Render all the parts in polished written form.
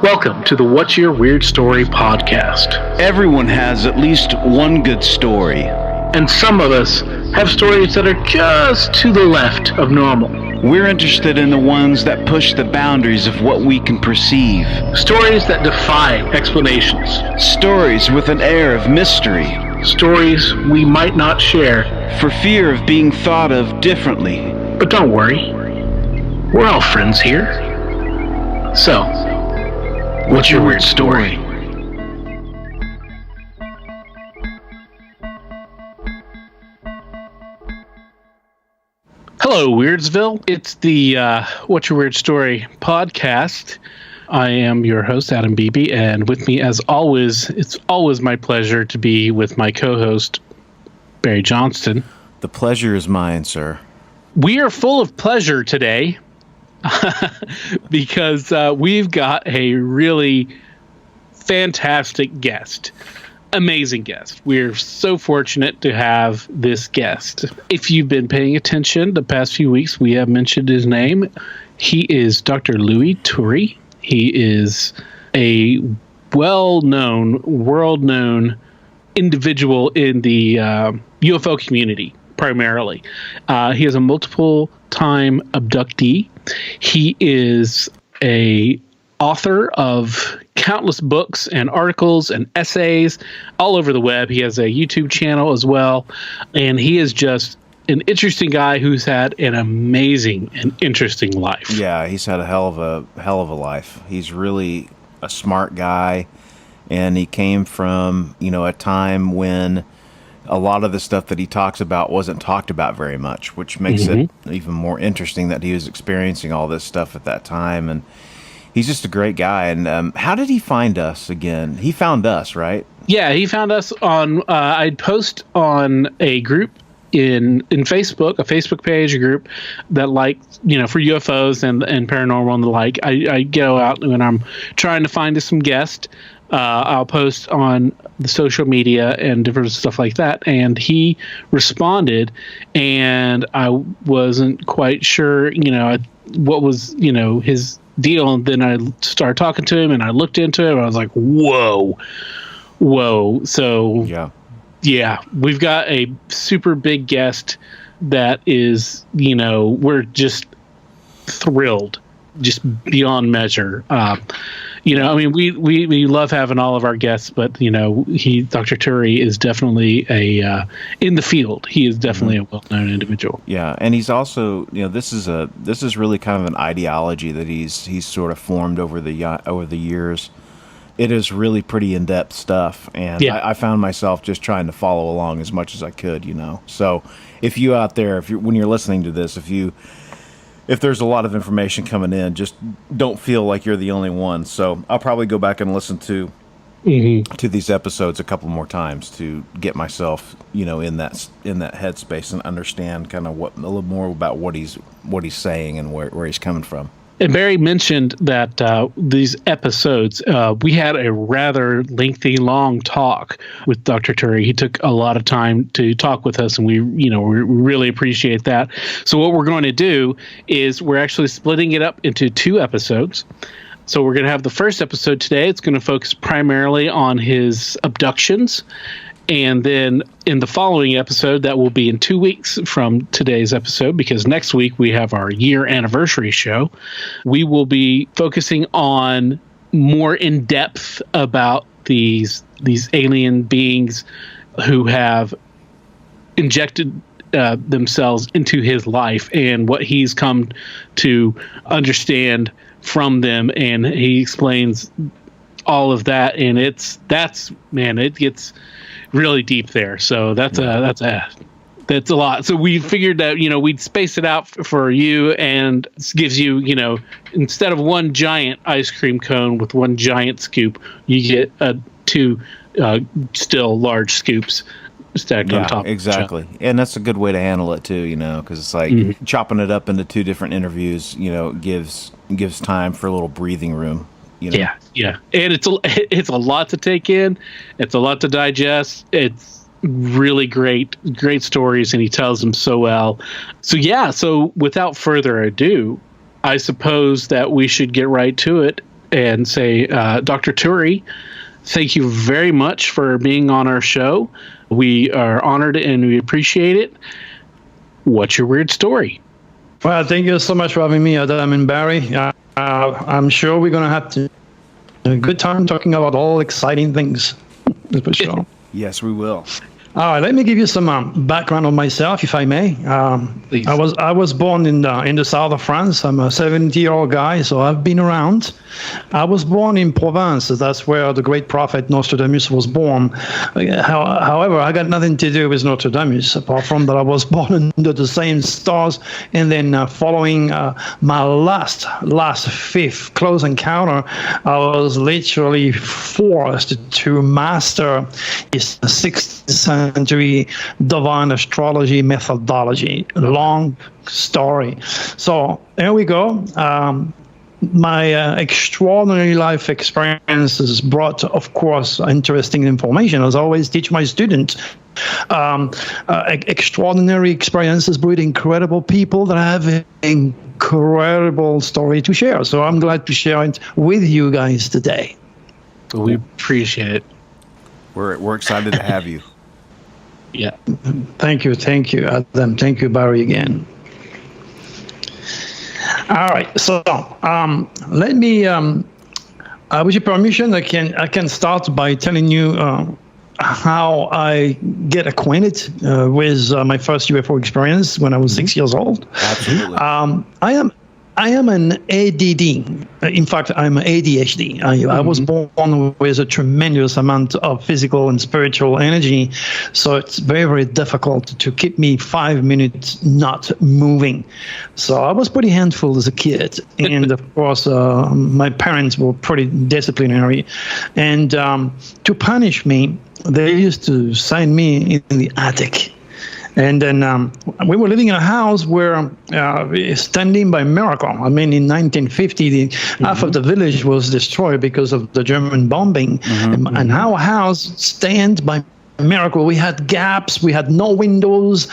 Welcome to the What's Your Weird Story podcast. Everyone has at least one good story. And some of us have stories that are just to the left of normal. We're interested in the ones that push the boundaries of what we can perceive. Stories that defy explanations. Stories with an air of mystery. Stories we might not share for fear of being thought of differently. But don't worry, we're all friends here. So, what's your weird story? Hello, Weirdsville. It's the What's Your Weird Story podcast. I am your host, Adam Beebe, and with me, as always, it's always my pleasure to be with my co-host, Barry Johnston. The pleasure is mine, sir. We are full of pleasure today because we've got a really fantastic guest. Amazing guest. We're so fortunate to have this guest. If you've been paying attention the past few weeks, we have mentioned his name. He is Dr. Louis Turi. He is a well-known, world-known individual in the UFO community, primarily. He is a multiple-time abductee. He is a author of countless books and articles and essays all over the web. He has a YouTube channel as well, and he is just an interesting guy who's had an amazing and interesting life. Yeah, he's had a hell of a life. He's really a smart guy, and he came from, a time when a lot of the stuff that he talks about wasn't talked about very much, which makes it even more interesting that he was experiencing all this stuff at that time. And he's just a great guy. And how did he find us again? He found us, right? Yeah, he found us on, I'd post on a group in Facebook, a Facebook page, a group that for UFOs and paranormal and the like. I go out when I'm trying to find some guest. I'll post on the social media and different stuff like that. And he responded, and I wasn't quite sure, what was, his deal. And then I started talking to him, and I looked into it, and I was like, whoa. So yeah, we've got a super big guest that is, we're just thrilled, just beyond measure. We love having all of our guests, but Dr. Turi is definitely in the field. He is definitely a well-known individual. Yeah, and he's also, this is really kind of an ideology that he's sort of formed over the years. It is really pretty in-depth stuff, and I found myself just trying to follow along as much as I could, So if you out there, when you're listening to this, if there's a lot of information coming in, just don't feel like you're the only one. So I'll probably go back and listen to these episodes a couple more times to get myself, in that headspace and understand kind of a little more about what he's saying and where he's coming from. And Barry mentioned that these episodes, we had a rather lengthy, long talk with Dr. Turi. He took a lot of time to talk with us, and we really appreciate that. So what we're going to do is we're actually splitting it up into 2 episodes. So we're going to have the first episode today. It's going to focus primarily on his abductions. And then in the following episode, that will be in 2 weeks from today's episode, because next week we have our year anniversary show. We will be focusing on more in depth about these alien beings who have injected themselves into his life and what he's come to understand from them. And he explains all of that, and it gets really deep there. So that's a lot. So we figured that we'd space it out for you, and this gives you instead of one giant ice cream cone with one giant scoop, you get 2 still large scoops stacked on top. Exactly. And that's a good way to handle it too, because it's like chopping it up into 2 different interviews, gives time for a little breathing room. Yeah, and it's a lot to take in. It's a lot to digest. It's really great stories, and he tells them so well. So without further ado, I suppose that we should get right to it. and say, Dr. Turi, thank you very much for being on our show. We are honored and we appreciate it. What's your weird story? Well, thank you so much for having me, Adam and Barry. I'm sure we're going to have a good time talking about all exciting things. That's for sure. Yes, we will. All right, let me give you some background on myself, if I may. Please. I was born in the south of France. I'm a 70-year-old guy, so I've been around. I was born in Provence. That's where the great prophet Nostradamus was born. However, I got nothing to do with Nostradamus, apart from that I was born under the same stars. And then following my last fifth close encounter, I was literally forced to master this 6th century divine astrology methodology. Long story. So there we go. My extraordinary life experiences brought, of course, interesting information. As I always teach my students, extraordinary experiences breed incredible people that have an incredible story to share. So I'm glad to share it with you guys today. We appreciate it. We're excited to have you. Yeah. Thank you, Adam. Thank you, Barry, again. All right, so let me, with your permission, I can start by telling you how I get acquainted with my first UFO experience when I was 6 years old. Absolutely. I am an ADD. In fact, I'm an ADHD. I was born with a tremendous amount of physical and spiritual energy, so it's very, very difficult to keep me 5 minutes not moving. So I was pretty handful as a kid, and of course, my parents were pretty disciplinary. And to punish me, they used to send me in the attic. And then we were living in a house where, standing by miracle, I mean, in 1950, half of the village was destroyed because of the German bombing. And our house stands by miracle. We had gaps, we had no windows,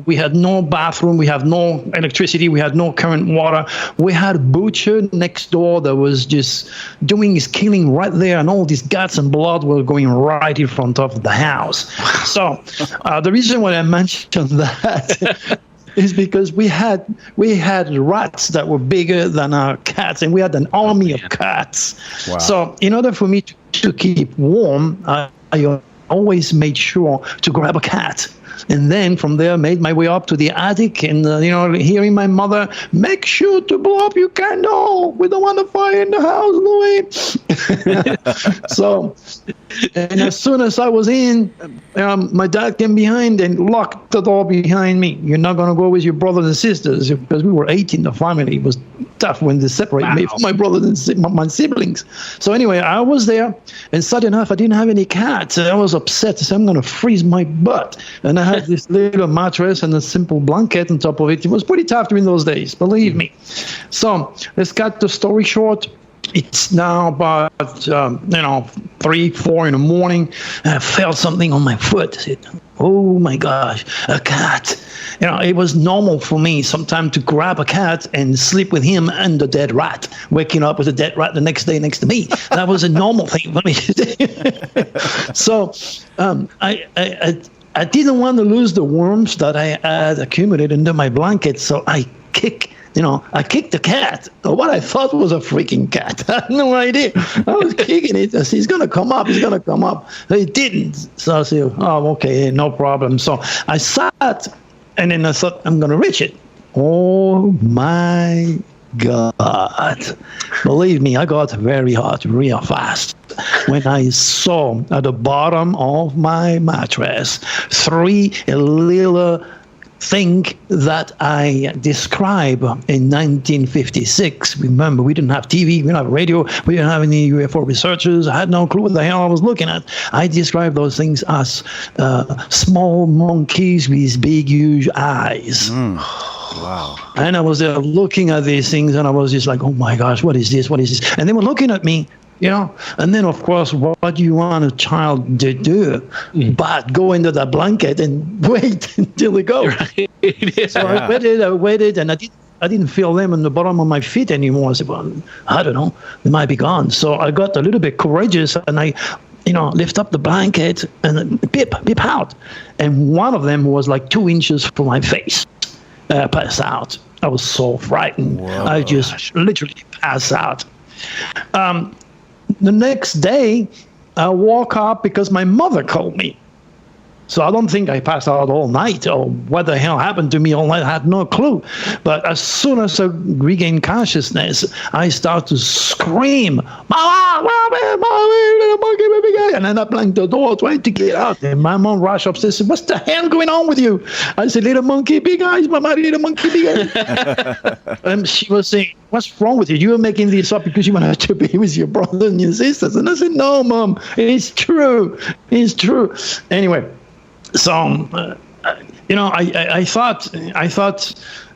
we had no bathroom, we had no electricity, we had no current water. We had a butcher next door that was just doing his killing right there, and all these guts and blood were going right in front of the house. So the reason why I mentioned that is because we had rats that were bigger than our cats, and we had an army of cats. Wow. So in order for me to keep warm, I always made sure to grab a cat. And then from there, made my way up to the attic and, hearing my mother, make sure to blow up your candle. We don't want a fire in the house, Louis. So, and as soon as I was in, my dad came behind and locked the door behind me. You're not going to go with your brothers and sisters, because we were 8 in the family. It was tough when they separated me from my brothers and my siblings. So anyway, I was there, and suddenly enough, I didn't have any cats. And I was upset. I said, I'm going to freeze my butt. And I had this little mattress and a simple blanket on top of it. It was pretty tough during those days, believe me. So let's cut the story short. It's now about 3, 4 in the morning, and I felt something on my foot. I said, oh my gosh, a cat. It was normal for me sometimes to grab a cat and sleep with him and the dead rat, waking up with a dead rat the next day next to me. That was a normal thing for me. So I didn't want to lose the worms that I had accumulated under my blanket, so I kicked the cat. What I thought was a freaking cat. I had no idea. I was kicking it. I said, he's going to come up. It didn't. So I said, oh, okay, no problem. So I sat, and then I thought, I'm going to reach it. Oh, my God. Believe me, I got very hot real fast when I saw at the bottom of my mattress 3 little thing that I described in 1956. Remember, we didn't have TV, we didn't have radio, we didn't have any UFO researchers. I had no clue what the hell I was looking at. I described those things as small monkeys with big, huge eyes. Wow. And I was there looking at these things, and I was just like, oh my gosh, what is this? And they were looking at me. And then, of course, what do you want a child to do but go into the blanket and wait until it goes? Right. So I waited, and I I didn't feel them on the bottom of my feet anymore. I said, well, I don't know, they might be gone. So I got a little bit courageous, and I, lift up the blanket and beep out. And one of them was like 2 inches from my face. Pass out. I was so frightened. Whoa. I just literally passed out. The next day, I woke up because my mother called me. So I don't think I passed out all night, or what the hell happened to me all night. I had no clue. But as soon as I regained consciousness, I started to scream, "Mama, little monkey, baby guy!" And I banged the door trying to get out. And my mom rushed upstairs and said, "What's the hell going on with you?" I said, "Little monkey, big eyes, mama, little monkey, big eyes." And she was saying, "What's wrong with you? You were making this up because you wanted to be with your brother and your sisters." And I said, "No, Mom, it's true. It's true." Anyway. So, I thought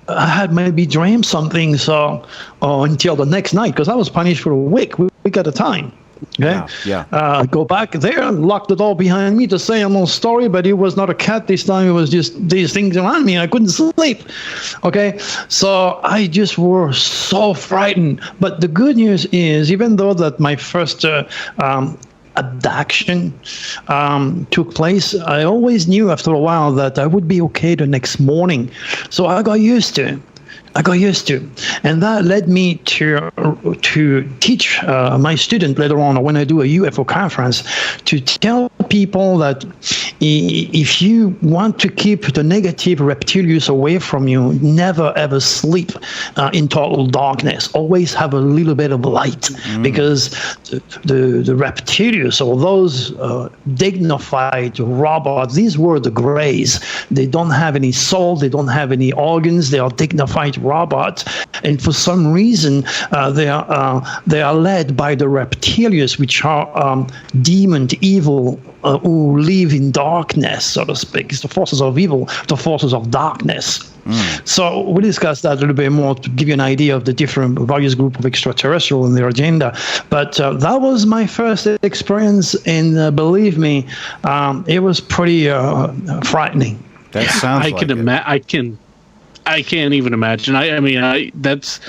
I had maybe dreamed something. So, until the next night, because I was punished for a week at a time. Okay. Yeah. Go back there, lock the door behind me to say a little story, but it was not a cat this time. It was just these things around me. I couldn't sleep. Okay. So I just was so frightened. But the good news is, even though that my first abduction took place, I always knew after a while that I would be okay the next morning. So I got used to it. And that led me to teach my student later on, when I do a UFO conference, to tell people that if you want to keep the negative reptilians away from you, never ever sleep in total darkness. Always have a little bit of light, because the reptilians, or those dignified robots, these were the Greys. They don't have any soul. They don't have any organs. They are dignified robots, and for some reason they are led by the reptilians, which are demon, evil, who live in darkness, so to speak. It's the forces of evil, the forces of darkness. So we discussed that a little bit more to give you an idea of the different various group of extraterrestrial and their agenda. But that was my first experience, and believe me, it was pretty frightening. That sounds I can't even imagine. I mean, that's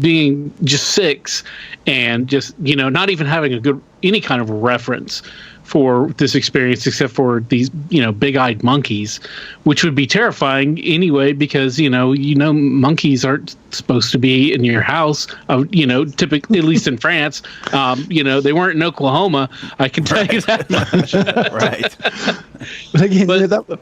being just 6 and just, not even having any kind of reference for this experience, except for these, big-eyed monkeys, which would be terrifying anyway, because, monkeys aren't supposed to be in your house, typically, at least in France. They weren't in Oklahoma, I can tell you that much. Right. But again,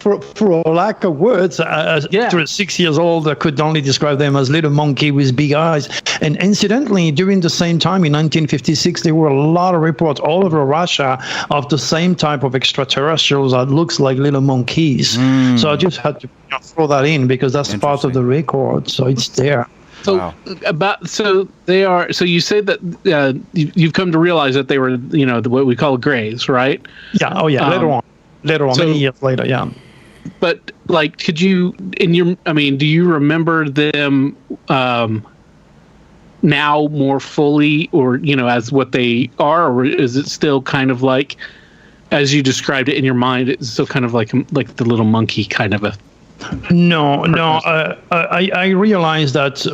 for a lack of words, after 6 years old, I could only describe them as little monkey with big eyes. And incidentally, during the same time, in 1956, there were a lot of reports all over Russia of the same type of extraterrestrials that looks like little monkeys. So I just had to throw that in, because that's part of the record. So it's there. So wow. So they are. So you say that you've come to realize that they were, what we call Greys, right? Yeah. Oh, yeah. Later on, many years later. Yeah. But could you, do you remember them now more fully, or as what they are, or is it still kind of like, as you described it in your mind, it's still kind of like the little monkey kind of a? No. I realized that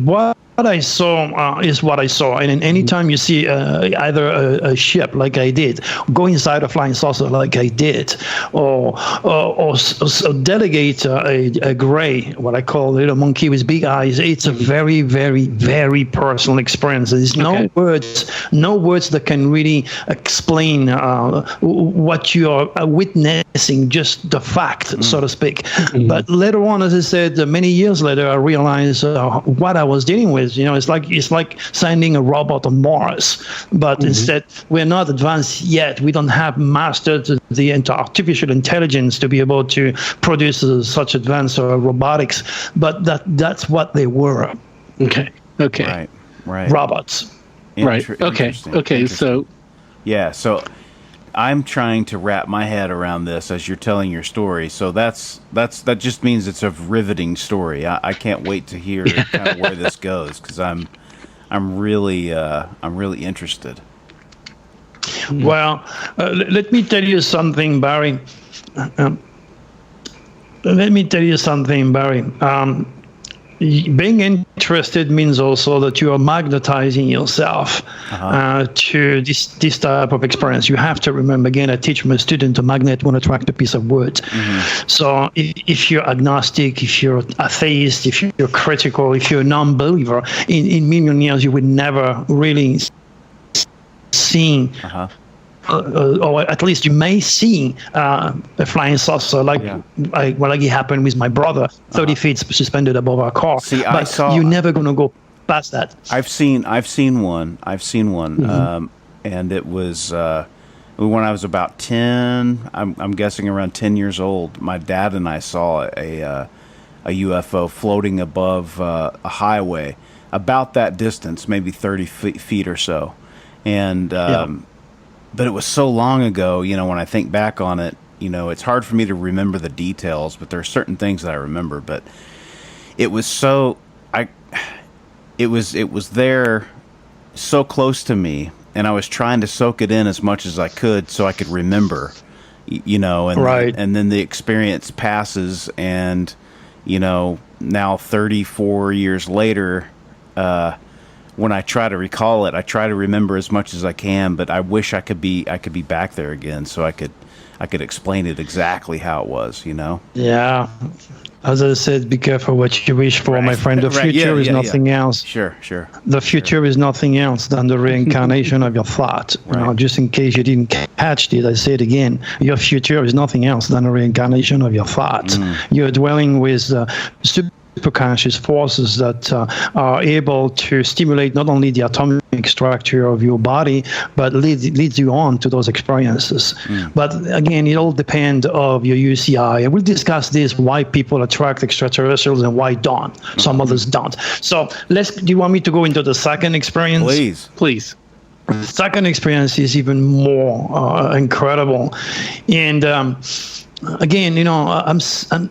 what I saw is what I saw. And anytime you see either a ship, like I did, go inside a flying saucer, like I did, or delegate a gray, what I call a little monkey with big eyes, it's a very, very, very personal experience. There's no words that can really explain what you are witnessing, just the fact, so to speak. But later on, as I said, many years later, I realized what I was dealing with. It's like sending a robot on Mars, but instead we're not advanced yet. We don't have mastered the artificial intelligence to be able to produce such advanced robotics. But that's what they were. Okay. Right. Robots. Right. Okay. So. Yeah. So I'm trying to wrap my head around this as you're telling your story. So that just means it's a riveting story. I can't wait to hear kind of where this goes, because I'm really interested. Well, let me tell you something, Barry. being interested means also that you are magnetizing yourself to this type of experience. You have to remember, again, I teach my student a magnet will attract a piece of wood. So if you're agnostic, if you're atheist, if you're critical, if you're a non-believer, in million years you would never really see or at least you may see a flying saucer like it happened with my brother, 30 feet suspended above our car. See, but you're never going to go past that. I've seen one, and it was when I was about 10. I'm guessing around 10 years old. My dad and I saw a UFO floating above a highway, about that distance, maybe 30 feet or so, and. But it was so long ago, when I think back on it, it's hard for me to remember the details, but there are certain things that I remember. But it was it was there so close to me, and I was trying to soak it in as much as I could so I could remember, and then the experience passes, and, now 34 years later, when I try to recall it, I try to remember as much as I can, but I wish I could be back there again so I could explain it exactly how it was, Yeah. As I said, be careful what you wish for, my friend. The future is nothing else. Sure. The future is nothing else than the reincarnation of your thought. Just in case you didn't catch it, I say it again. Your future is nothing else than a reincarnation of your thought. You're dwelling with superconscious forces that are able to stimulate not only the atomic structure of your body, but leads you on to those experiences. But again, it all depends of your UCI. And we'll discuss this, why people attract extraterrestrials and why don't. Some others don't. So do you want me to go into the second experience? Please. The second experience is even more incredible. And again, I'm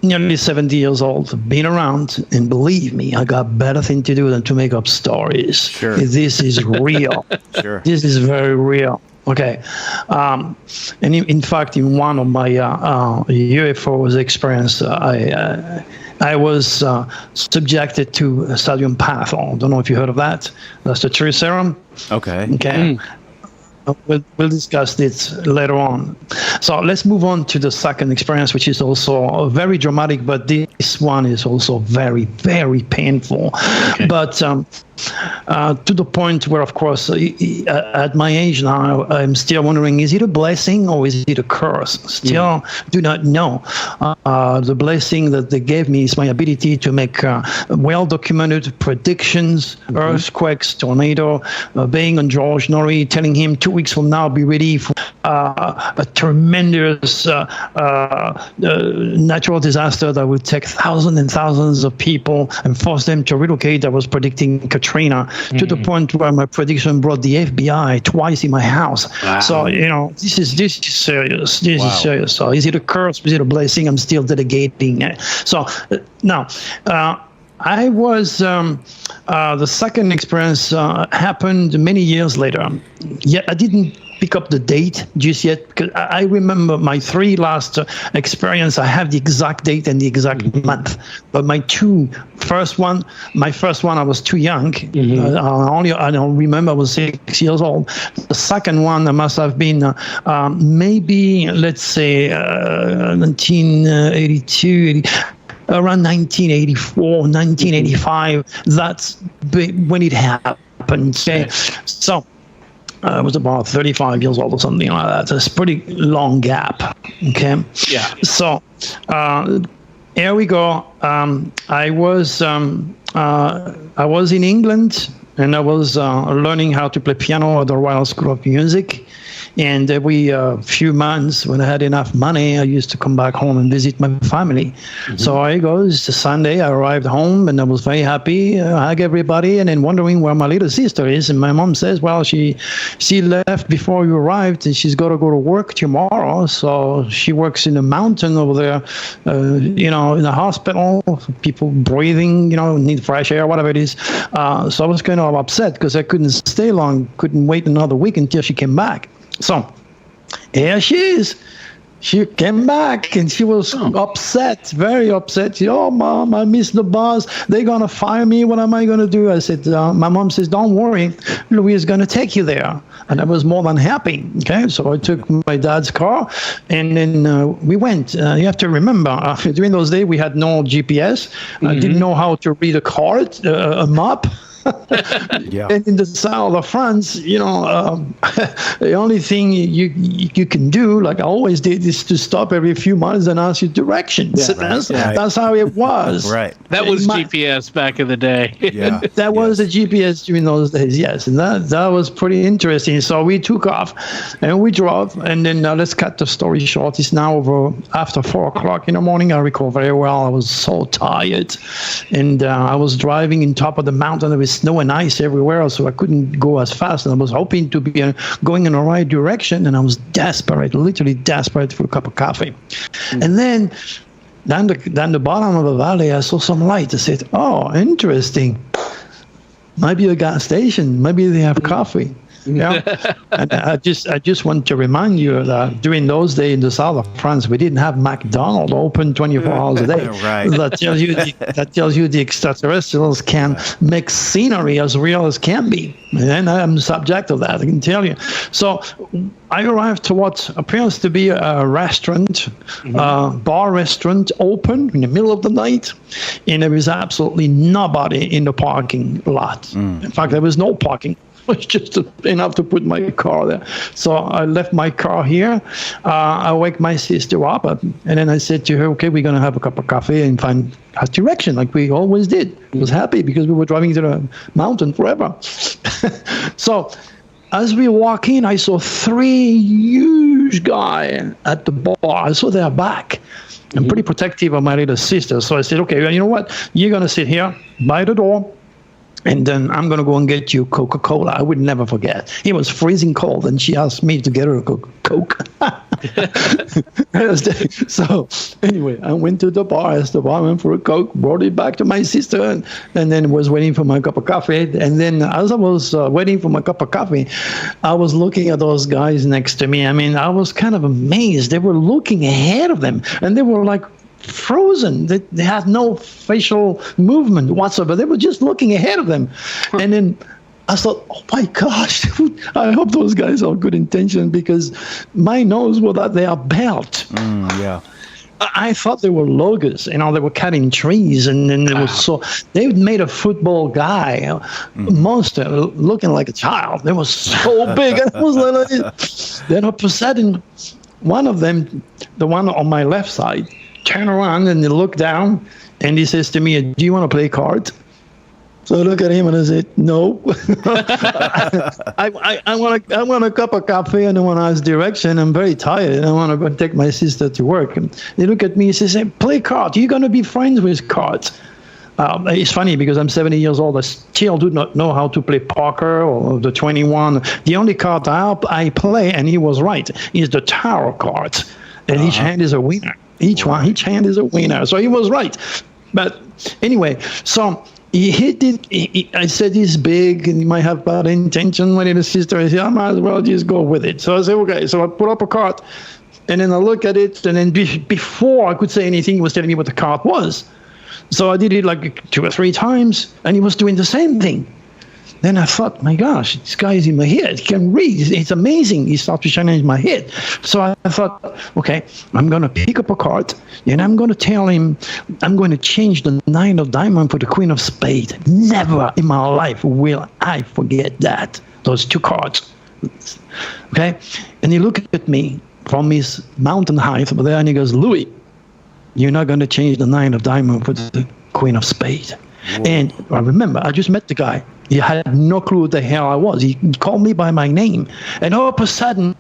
nearly 70 years old, been around, and believe me, I got better thing to do than to make up stories. Sure. This is real. Sure. This is very real. Okay. And in fact, in one of my UFOs experience, I was subjected to sodium pathol. Don't know if you heard of that. That's the Turi serum. Okay. We'll discuss this later on. So let's move on to the second experience, which is also very dramatic, but this one is also very, very painful. Okay. But to the point where, of course, at my age now, I'm still wondering, is it a blessing or is it a curse? Still do not know. The blessing that they gave me is my ability to make well-documented predictions, earthquakes, tornado, being on George Norrie, telling him 2 weeks from now, be ready for a tremendous natural disaster that would take thousands and thousands of people and force them to relocate. I was predicting Katrina to the point where my prediction brought the FBI twice in my house. Wow. So, this is serious. This is serious. So is it a curse? Is it a blessing? I'm still delegating. So now, I was, the second experience happened many years later. Yet I didn't pick up the date just yet, because I remember my three last experience. I have the exact date and the exact month, but my first one, I was too young. I don't remember. I was 6 years old. The second one, I must have been maybe, let's say, 1982. Around 1984, 1985, that's when it happened. Okay? So I was about 35 years old or something like that. It's a pretty long gap. Okay. Yeah. So here we go. I was in England, and I was learning how to play piano at the Royal School of Music. And every few months, when I had enough money, I used to come back home and visit my family. So I goes Sunday. I arrived home, and I was very happy. I hug everybody, and then wondering where my little sister is. And my mom says, "Well, she left before you arrived, and she's got to go to work tomorrow. So she works in a mountain over there, in a hospital. People breathing, need fresh air, whatever it is." So I was kind of upset because I couldn't stay long. Couldn't wait another week until she came back. So here she is, she came back and she was upset, very upset. She, oh, Mom, I missed the bus. They're going to fire me. What am I going to do? I said, my mom says, don't worry. Louis is going to take you there. And I was more than happy. Okay, so I took my dad's car and then we went. You have to remember, during those days, we had no GPS. I didn't know how to read a card, a map. Yeah. And in the south of France, the only thing you can do, like I always did, is to stop every few miles and ask you directions. Yeah, that's how it was. Right. That was GPS back in the day. Yeah. That was the GPS during those days, yes. And that was pretty interesting. So we took off and we drove. And then let's cut the story short. It's now over after 4 o'clock in the morning. I recall very well. I was so tired. And I was driving in top of the mountain. There was snow and ice everywhere, so I couldn't go as fast. And I was hoping to be going in the right direction. And I was desperate, literally desperate for a cup of coffee. And then down the bottom of the valley, I saw some light. I said, oh, interesting. Might be a gas station. Maybe they have coffee. Yeah. And I just want to remind you that during those days in the south of France, we didn't have McDonald's open 24 hours a day. Right. That tells you the extraterrestrials can make scenery as real as can be. And I'm subject of that, I can tell you. So I arrived to what appears to be a restaurant, bar restaurant, open in the middle of the night, and there was absolutely nobody in the parking lot. In fact, there was no parking. It was just enough to put my car there. So I left my car here. I wake my sister up, and then I said to her, okay, we're going to have a cup of coffee and find a direction like we always did. I was happy because we were driving to the mountain forever. So as we walk in, I saw 3 huge guys at the bar. I saw their back. I'm pretty protective of my little sister. So I said, okay, you know what? You're going to sit here by the door. And then I'm going to go and get you Coca-Cola. I would never forget. It was freezing cold, and she asked me to get her a Coke. So anyway, I went to the bar, asked the barman for a Coke, brought it back to my sister, and then was waiting for my cup of coffee. And then as I was waiting for my cup of coffee, I was looking at those guys next to me. I mean, I was kind of amazed. They were looking ahead of them, and they were like frozen. They had no facial movement whatsoever. They were just looking ahead of them. And then I thought, oh my gosh, I hope those guys have good intention, because my nose was at their belt. Yeah. I thought they were loggers, they were cutting trees, and then they made a football guy, monster, looking like a child. They were so big. I was like, then all of a sudden, one of them, the one on my left side, turned around and he looked down, and he says to me, do you want to play cards? So I look at him and I said, no. I want a cup of coffee, and I want to ask direction. I'm very tired, and I want to go take my sister to work. And they look at me and says, hey, play cards. You're going to be friends with cards. It's funny because I'm 70 years old. I still do not know how to play poker or the 21. The only card I play, and he was right, is the tarot cards. And each hand is a winner. Each hand is a winner. So he was right. But anyway, so he hit it. I said he's big and he might have bad intention. My little sister, I said, I might as well just go with it. So I said, okay. So I put up a card, and then I look at it, and then before I could say anything, he was telling me what the card was. So I did it like 2 or 3 times, and he was doing the same thing. Then I thought, my gosh, this guy is in my head. He can read. It's amazing. He started to challenge my head. So I thought, okay, I'm going to pick up a card, and I'm going to tell him I'm going to change the 9 of diamond for the queen of spade. Never in my life will I forget that, those 2 cards. Okay? And he looked at me from his mountain height over there, and he goes, Louis, you're not going to change the 9 of diamond for the queen of spade. Whoa. And I remember, I just met the guy. He had no clue what the hell I was. He called me by my name. And all of a sudden,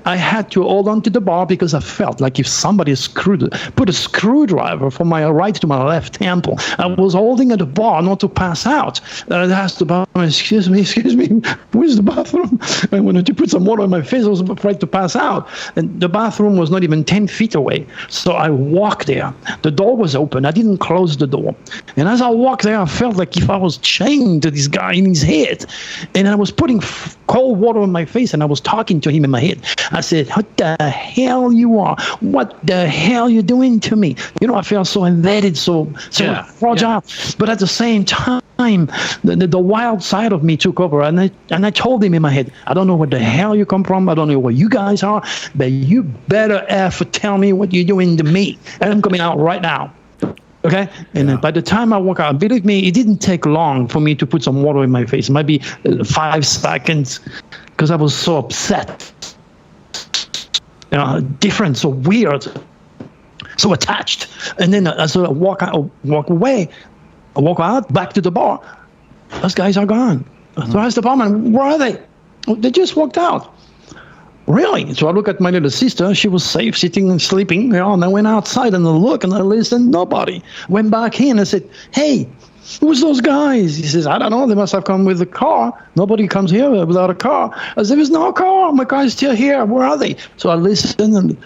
I had to hold on to the bar because I felt like if somebody put a screwdriver from my right to my left temple. I was holding at the bar not to pass out. I asked the barman, excuse me, where's the bathroom? I wanted to put some water on my face. I was afraid to pass out. And the bathroom was not even 10 feet away. So I walked there. The door was open. I didn't close the door. And as I walked there, I felt like if I was chained to this guy in his head. And I was putting cold water on my face, and I was talking to him in my head. I said, what the hell you are? What the hell you doing to me? I felt so invaded, so fragile. But at the same time, the wild side of me took over, and I told him in my head, I don't know where the hell you come from, I don't know where you guys are, but you better tell me what you're doing to me, and I'm coming out right now. Okay? And then by the time I walk out, believe me, it didn't take long for me to put some water in my face. It might be 5 seconds, because I was so upset. Different, so weird, so attached. And then as I walk away, I walk out back to the bar. Those guys are gone. So I asked the barman, where are they? They just walked out. Really? So I look at my little sister. She was safe, sitting and sleeping. And I went outside and I look and I listened. Nobody. Went back in and said, hey, who's those guys? He says, I don't know. They must have come with a car. Nobody comes here without a car. I said, there's no car. My car is still here. Where are they? So I listened and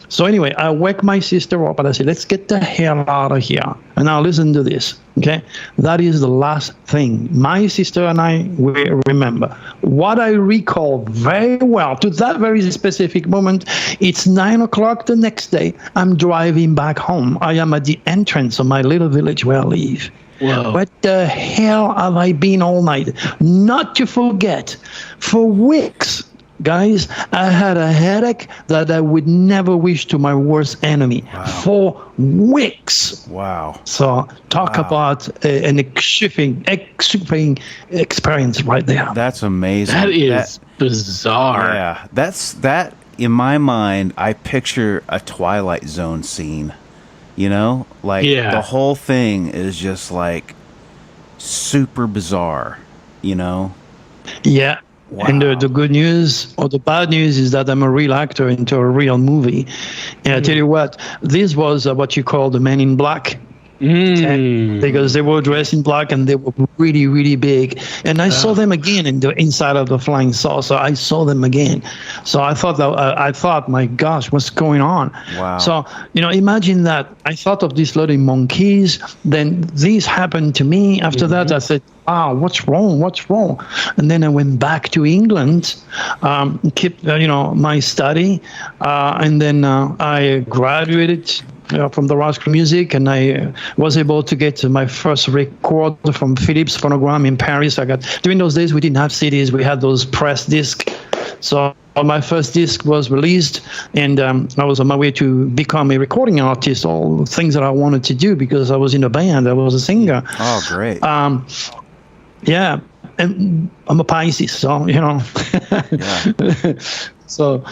so anyway, I wake my sister up and I said, let's get the hell out of here. And now listen to this, okay? That is the last thing my sister and I will remember. What I recall very well to that very specific moment, it's 9 o'clock the next day. I'm driving back home. I am at the entrance of my little village where I live. Whoa. What the hell have I been all night? Not to forget, for weeks, guys, I had a headache that I would never wish to my worst enemy. Wow. For weeks. Wow. So talk about an excruciating experience right there. That's amazing. That is bizarre. Yeah. That, in my mind, I picture a Twilight Zone scene. The whole thing is just like super bizarre, Yeah. Wow. And the good news or the bad news is that I'm a real actor into a real movie. And I tell you what, this was what you call the Men in Black. Because they were dressed in black and they were really, really big. And I saw them again in the inside of the flying saucer. I saw them again. So I thought, my gosh, what's going on? Wow. So, imagine that. I thought of these little monkeys. Then this happened to me. After that, I said, what's wrong? What's wrong? And then I went back to England, kept, my study. And then I graduated from the Rock Music, and I was able to get my first record from Philips Phonogram in Paris. During those days, we didn't have CDs, we had those press discs. So my first disc was released, and I was on my way to become a recording artist, all things that I wanted to do because I was in a band, I was a singer. Oh, great. Yeah, and I'm a Pisces, so, Yeah. So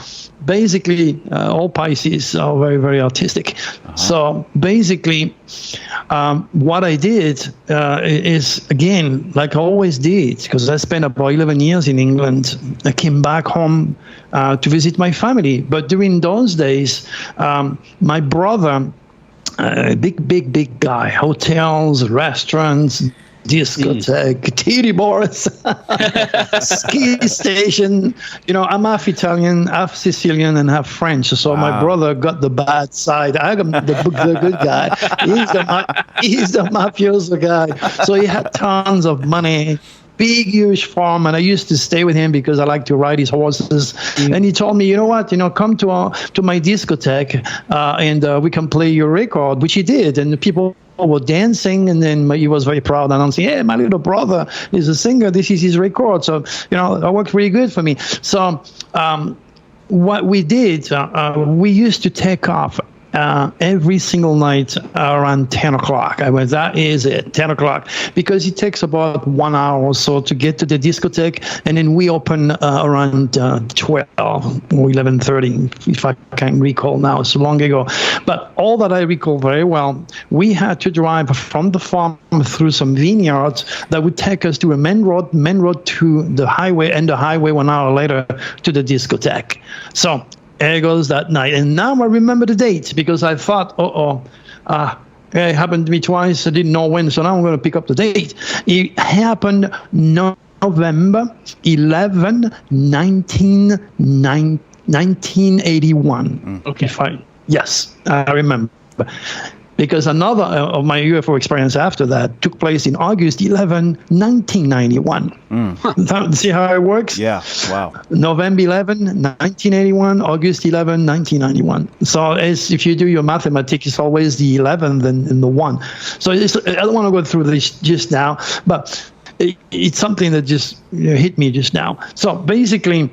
basically, all Pisces are very, very artistic. So basically, what I did is, again, like I always did, because I spent about 11 years in England. I came back home to visit my family. But during those days, my brother, big guy, hotels, restaurants, discotheque, titty bars, ski station. I'm half Italian, half Sicilian, and half French. So my brother got the bad side. I got the good guy. He's the mafioso guy. So he had tons of money. Big, huge farm, and I used to stay with him because I like to ride his horses. And he told me, you know what, come to my discotheque, and we can play your record, which he did. And the people were dancing, and then he was very proud announcing, hey, my little brother is a singer, this is his record. So it worked really good for me. So what we did, we used to take off every single night around 10 o'clock. I went, that is it, 10 o'clock, because it takes about 1 hour or so to get to the discotheque, and then we open around 12 or 11:30, if I can recall now. It's long ago. But all that I recall very well, we had to drive from the farm through some vineyards that would take us to a main road to the highway, and the highway 1 hour later to the discotheque. So there goes that night. And now I remember the date because I thought, it happened to me twice. I didn't know when, so now I'm going to pick up the date. It happened November 11, 1981. Okay. Yes, I remember. because another of my UFO experience after that took place in August 11, 1991. See how it works? Yeah. Wow. November 11, 1981, August 11, 1991. So if you do your mathematics, it's always the 11th and the 1. So I don't want to go through this just now, but it's something that just hit me just now. So basically,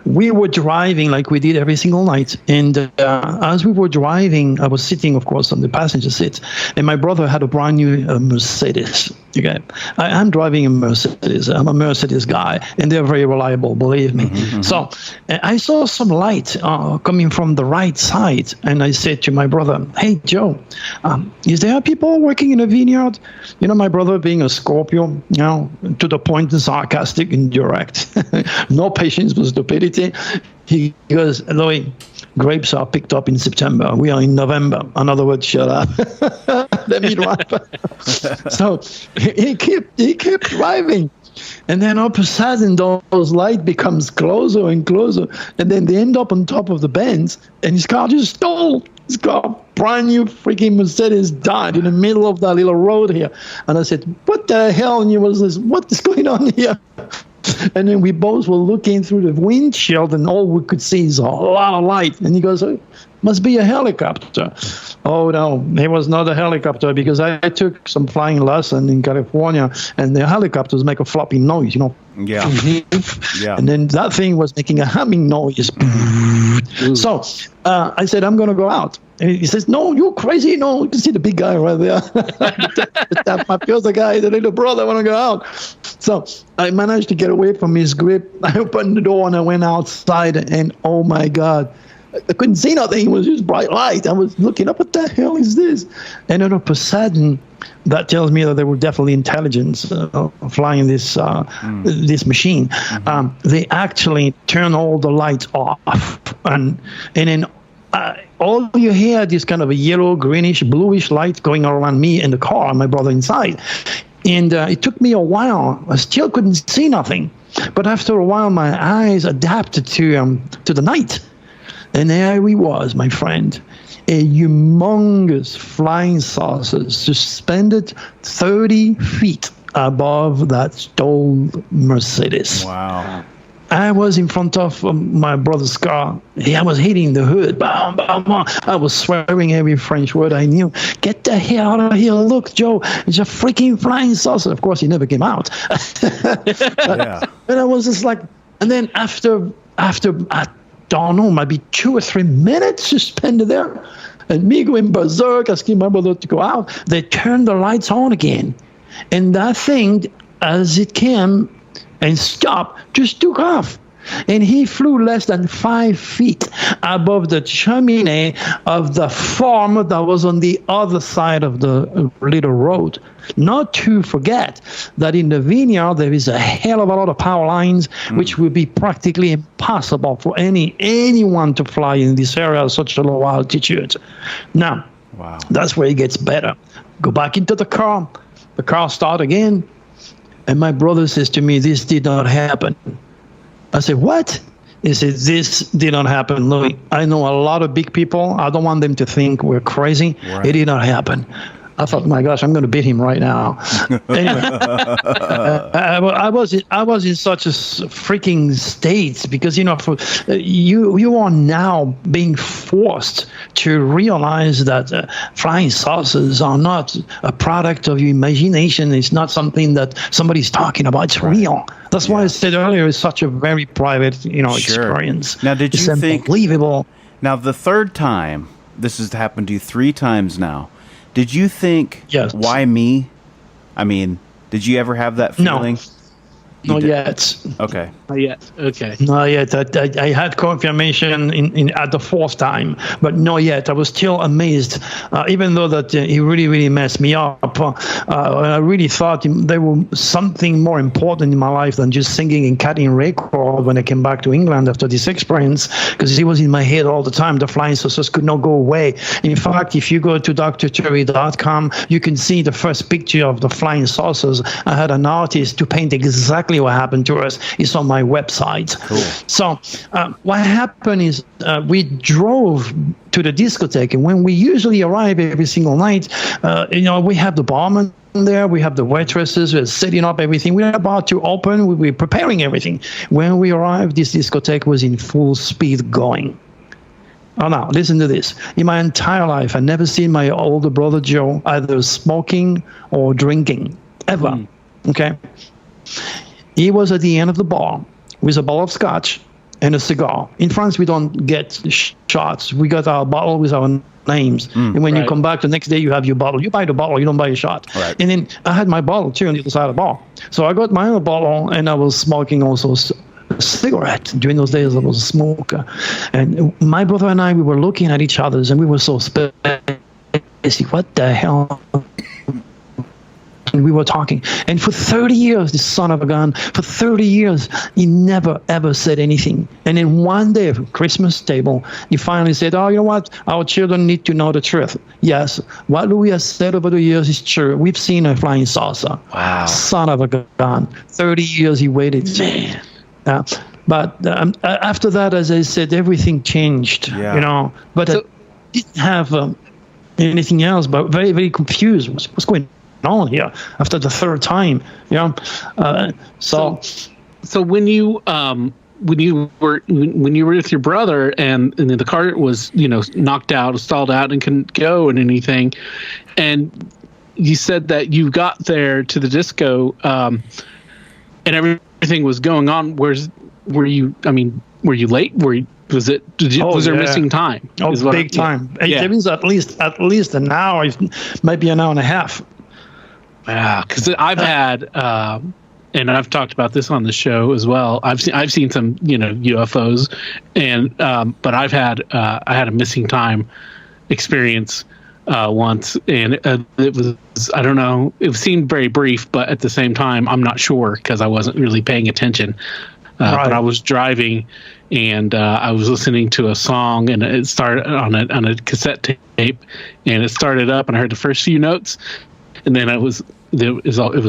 we were driving like we did every single night. And as we were driving, I was sitting, of course, on the passenger seat. And my brother had a brand new Mercedes. Okay, I'm driving a Mercedes. I'm a Mercedes guy, and they're very reliable, believe me. So I saw some light coming from the right side, and I said to my brother, "Hey, Joe, is there people working in a vineyard?" You know, my brother being a Scorpio, to the point and sarcastic and direct, no patience for stupidity. He goes, "Louis, grapes are picked up in September. We are in November." In other words, shut up. Let me drive. So he kept driving. And then all of a sudden, those lights becomes closer and closer. And then they end up on top of the Benz, and his car just stalled. His car, brand new freaking Mercedes, died in the middle of that little road here. And I said, "What the hell?" And he was like, "What is going on here?" And then we both were looking through the windshield, and all we could see is a lot of light. And he goes, "Oh, must be a helicopter." Oh, no, it was not a helicopter, because I took some flying lesson in California, and the helicopters make a flopping noise, Yeah. Yeah. And then that thing was making a humming noise. So I said, "I'm going to go out." And he says, "No, you're crazy. No, you can see the big guy right there." That mafioso guy, the little brother, I want to go out. So I managed to get away from his grip. I opened the door and I went outside, and oh my God, I couldn't see nothing. It was just bright light. I was looking up, what the hell is this? And then all of a sudden, that tells me that there were definitely intelligence flying this this machine. They actually turn all the lights off, and then all you hear is kind of a yellow, greenish, bluish light going around me in the car, and my brother inside. And it took me a while. I still couldn't see nothing, but after a while, my eyes adapted to the night. And there he was, my friend, a humongous flying saucer suspended 30 feet above that stalled Mercedes. Wow. I was in front of my brother's car. I was hitting the hood. Bam, bam, bam. I was swearing every French word I knew. "Get the hell out of here. Look, Joe, it's a freaking flying saucer." Of course, he never came out. Yeah. And I was just like, and then after I don't know, maybe 2 or 3 minutes suspended there, and me going berserk, asking my brother to go out, they turned the lights on again. And that thing, as it came and stopped, just took off. And he flew less than 5 feet above the chimney of the farm that was on the other side of the little road. Not to forget that in the vineyard, there is a hell of a lot of power lines, which would be practically impossible for anyone to fly in this area at such a low altitude. Now, wow, that's where it gets better. Go back into the car. The car starts again. And my brother says to me, "This did not happen." I said, "What?" He said, "This did not happen, Louis. I know a lot of big people. I don't want them to think we're crazy. Right. It did not happen." I thought, my gosh, I'm going to beat him right now. Anyway, I was in such a freaking state because, for you are now being forced to realize that flying saucers are not a product of your imagination. It's not something that somebody's talking about. It's real. That's why I said earlier, it's such a very private, experience. Now, did you think? Unbelievable. Now, the third time, this has happened to you 3 times now. Did you think, yes, why me? I mean, did you ever have that feeling? No. Not yet. Okay. Not yet. Okay. Not yet. I had confirmation in at the 4th time, but not yet. I was still amazed, even though that he really, really messed me up. I really thought there was something more important in my life than just singing and cutting record when I came back to England after this experience, because it was in my head all the time. The flying saucers could not go away. In fact, if you go to drturi.com, you can see the first picture of the flying saucers. I had an artist to paint exactly what happened to us. It's on my website. Cool. So what happened is we drove to the discotheque. And when we usually arrive every single night, we have the barman there, we have the waitresses, we're setting up everything. We're about to open, we're preparing everything. When we arrived, this discotheque was in full speed going. Oh, now, listen to this. In my entire life, I've never seen my older brother Joe either smoking or drinking, ever. Okay? He was at the end of the bar with a bottle of scotch and a cigar. In France, we don't get shots. We got our bottle with our names. And when you come back the next day, you have your bottle. You buy the bottle, you don't buy a shot. Right. And then I had my bottle, too, on the other side of the bar. So I got my own bottle, and I was smoking also a cigarette. During those days, I was a smoker. And my brother and I, we were looking at each other, and we were so spacey. What the hell? And we were talking. And for 30 years, this son of a gun, for 30 years, he never, ever said anything. And then one day, at Christmas table, he finally said, oh, you know what? Our children need to know the truth. Yes, what Louis has said over the years is true. We've seen a flying saucer. Wow. Son of a gun. 30 years he waited. Man. But after that, as I said, everything changed, But I didn't have anything else, but very, very confused. What's going on here after the third time? So when you were with your brother and the car was knocked out, stalled out, and couldn't go and anything, and you said that you got there to the disco, and everything was going on. Were you late? Was there missing time? Oh, big time. Yeah. There was at least an hour, maybe an hour and a half. Yeah, because I've had, and I've talked about this on the show as well. I've seen some UFOs, and but I had a missing time experience once, and it was, I don't know, it seemed very brief, but at the same time, I'm not sure because I wasn't really paying attention. But I was driving, and I was listening to a song, and it started on a cassette tape, and it started up, and I heard the first few notes, and then it was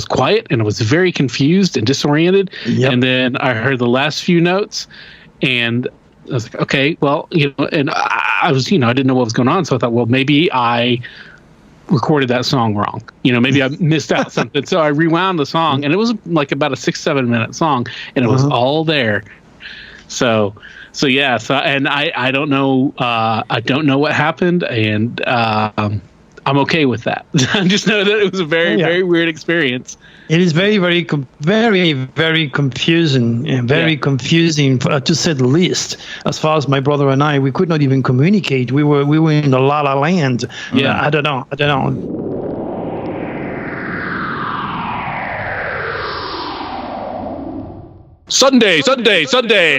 quiet, and I was very confused and disoriented. Yep. And then I heard the last few notes, and I was like, okay, well, and I was, I didn't know what was going on, so I thought, well, maybe I recorded that song wrong. Maybe I missed out something. So I rewound the song, and it was like about a 6-7 minute song, and it was all there. So yeah. So, and I don't know. I don't know what happened, and I'm okay with that. I just know that it was a very, very weird experience. It is very, very, very, very confusing, and very confusing, to say the least. As far as my brother and I, we could not even communicate. We were in the la la land. Yeah, I don't know. Sunday,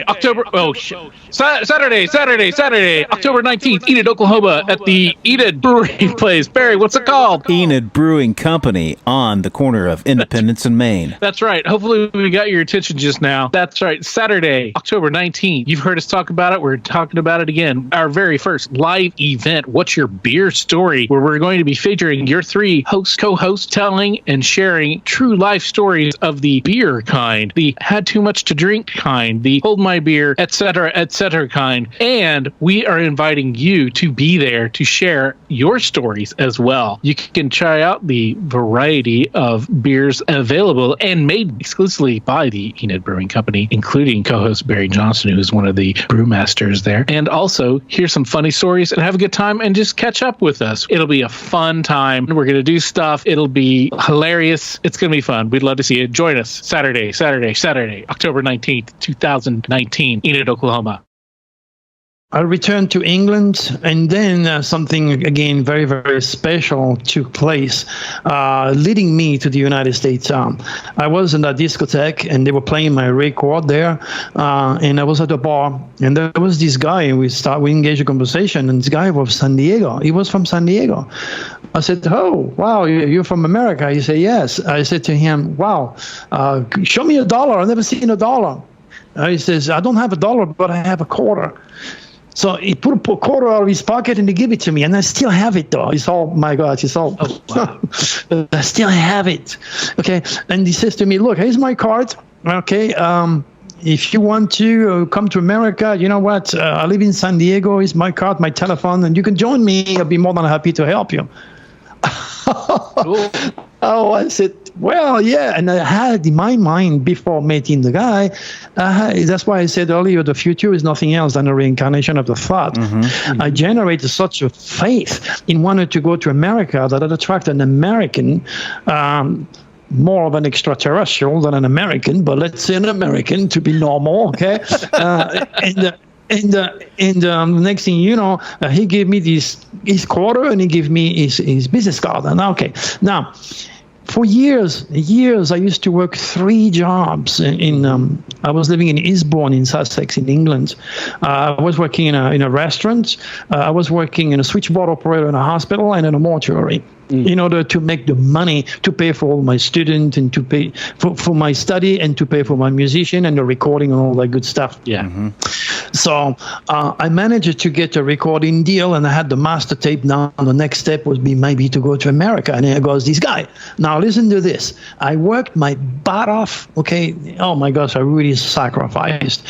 October. Oh, Saturday, October 19th, Enid, Oklahoma, at the Enid Brewery Place. Barry, what's it called? Enid Brewing Company on the corner of Independence and Main. That's right. Hopefully we got your attention just now. That's right. Saturday, October 19th. You've heard us talk about it. We're talking about it again. Our very first live event, What's Your Beer Story, where we're going to be featuring your three co-hosts telling and sharing true life stories of the beer kind, the had too much to drink kind, the hold my beer, etc., kind. And we are inviting you to be there to share your stories as well. You can try out the variety of beers available and made exclusively by the Enid Brewing Company, including co-host Barry Johnson, who is one of the brewmasters there. And also hear some funny stories and have a good time and just catch up with us. It'll be a fun time. We're going to do stuff. It'll be hilarious. It's going to be fun. We'd love to see you. Join us Saturday, October 19th, 2019, Enid, Oklahoma. I returned to England, and then something, again, very, very special took place, leading me to the United States. I was in a discotheque, and they were playing my record there, and I was at a bar, and there was this guy, and we engaged a conversation, and this guy was San Diego. He was from San Diego. I said, oh, wow, you're from America? He said, yes. I said to him, wow, show me $1. I've never seen $1. He says, I don't have $1, but I have a quarter. So he put a quarter out of his pocket and he gave it to me, and I still have it though. It's all, my God, it's all. Oh, wow. I still have it. Okay, and he says to me, "Look, here's my card. Okay, if you want to come to America, you know what? I live in San Diego. It's my card, my telephone, and you can join me. I'll be more than happy to help you. Cool. Oh, I said, well, yeah. And I had in my mind before meeting the guy, that's why I said earlier, the future is nothing else than a reincarnation of the thought. I generated such a faith in wanting to go to America that it attracted an American, more of an extraterrestrial than an American, but let's say an American to be normal, okay? And the next thing you know, he gave me his quarter and he gave me his business card. And okay, now for years, I used to work 3 jobs. I was living in Eastbourne in Sussex in England. I was working in a restaurant. I was working in a switchboard operator in a hospital and in a mortuary. In order to make the money to pay for all my students and to pay for my study and to pay for my musician and the recording and all that good stuff. Yeah. So I managed to get a recording deal and I had the master tape. Now the next step would be maybe to go to America. And here goes this guy. Now listen to this. I worked my butt off. Okay. Oh my gosh, I really sacrificed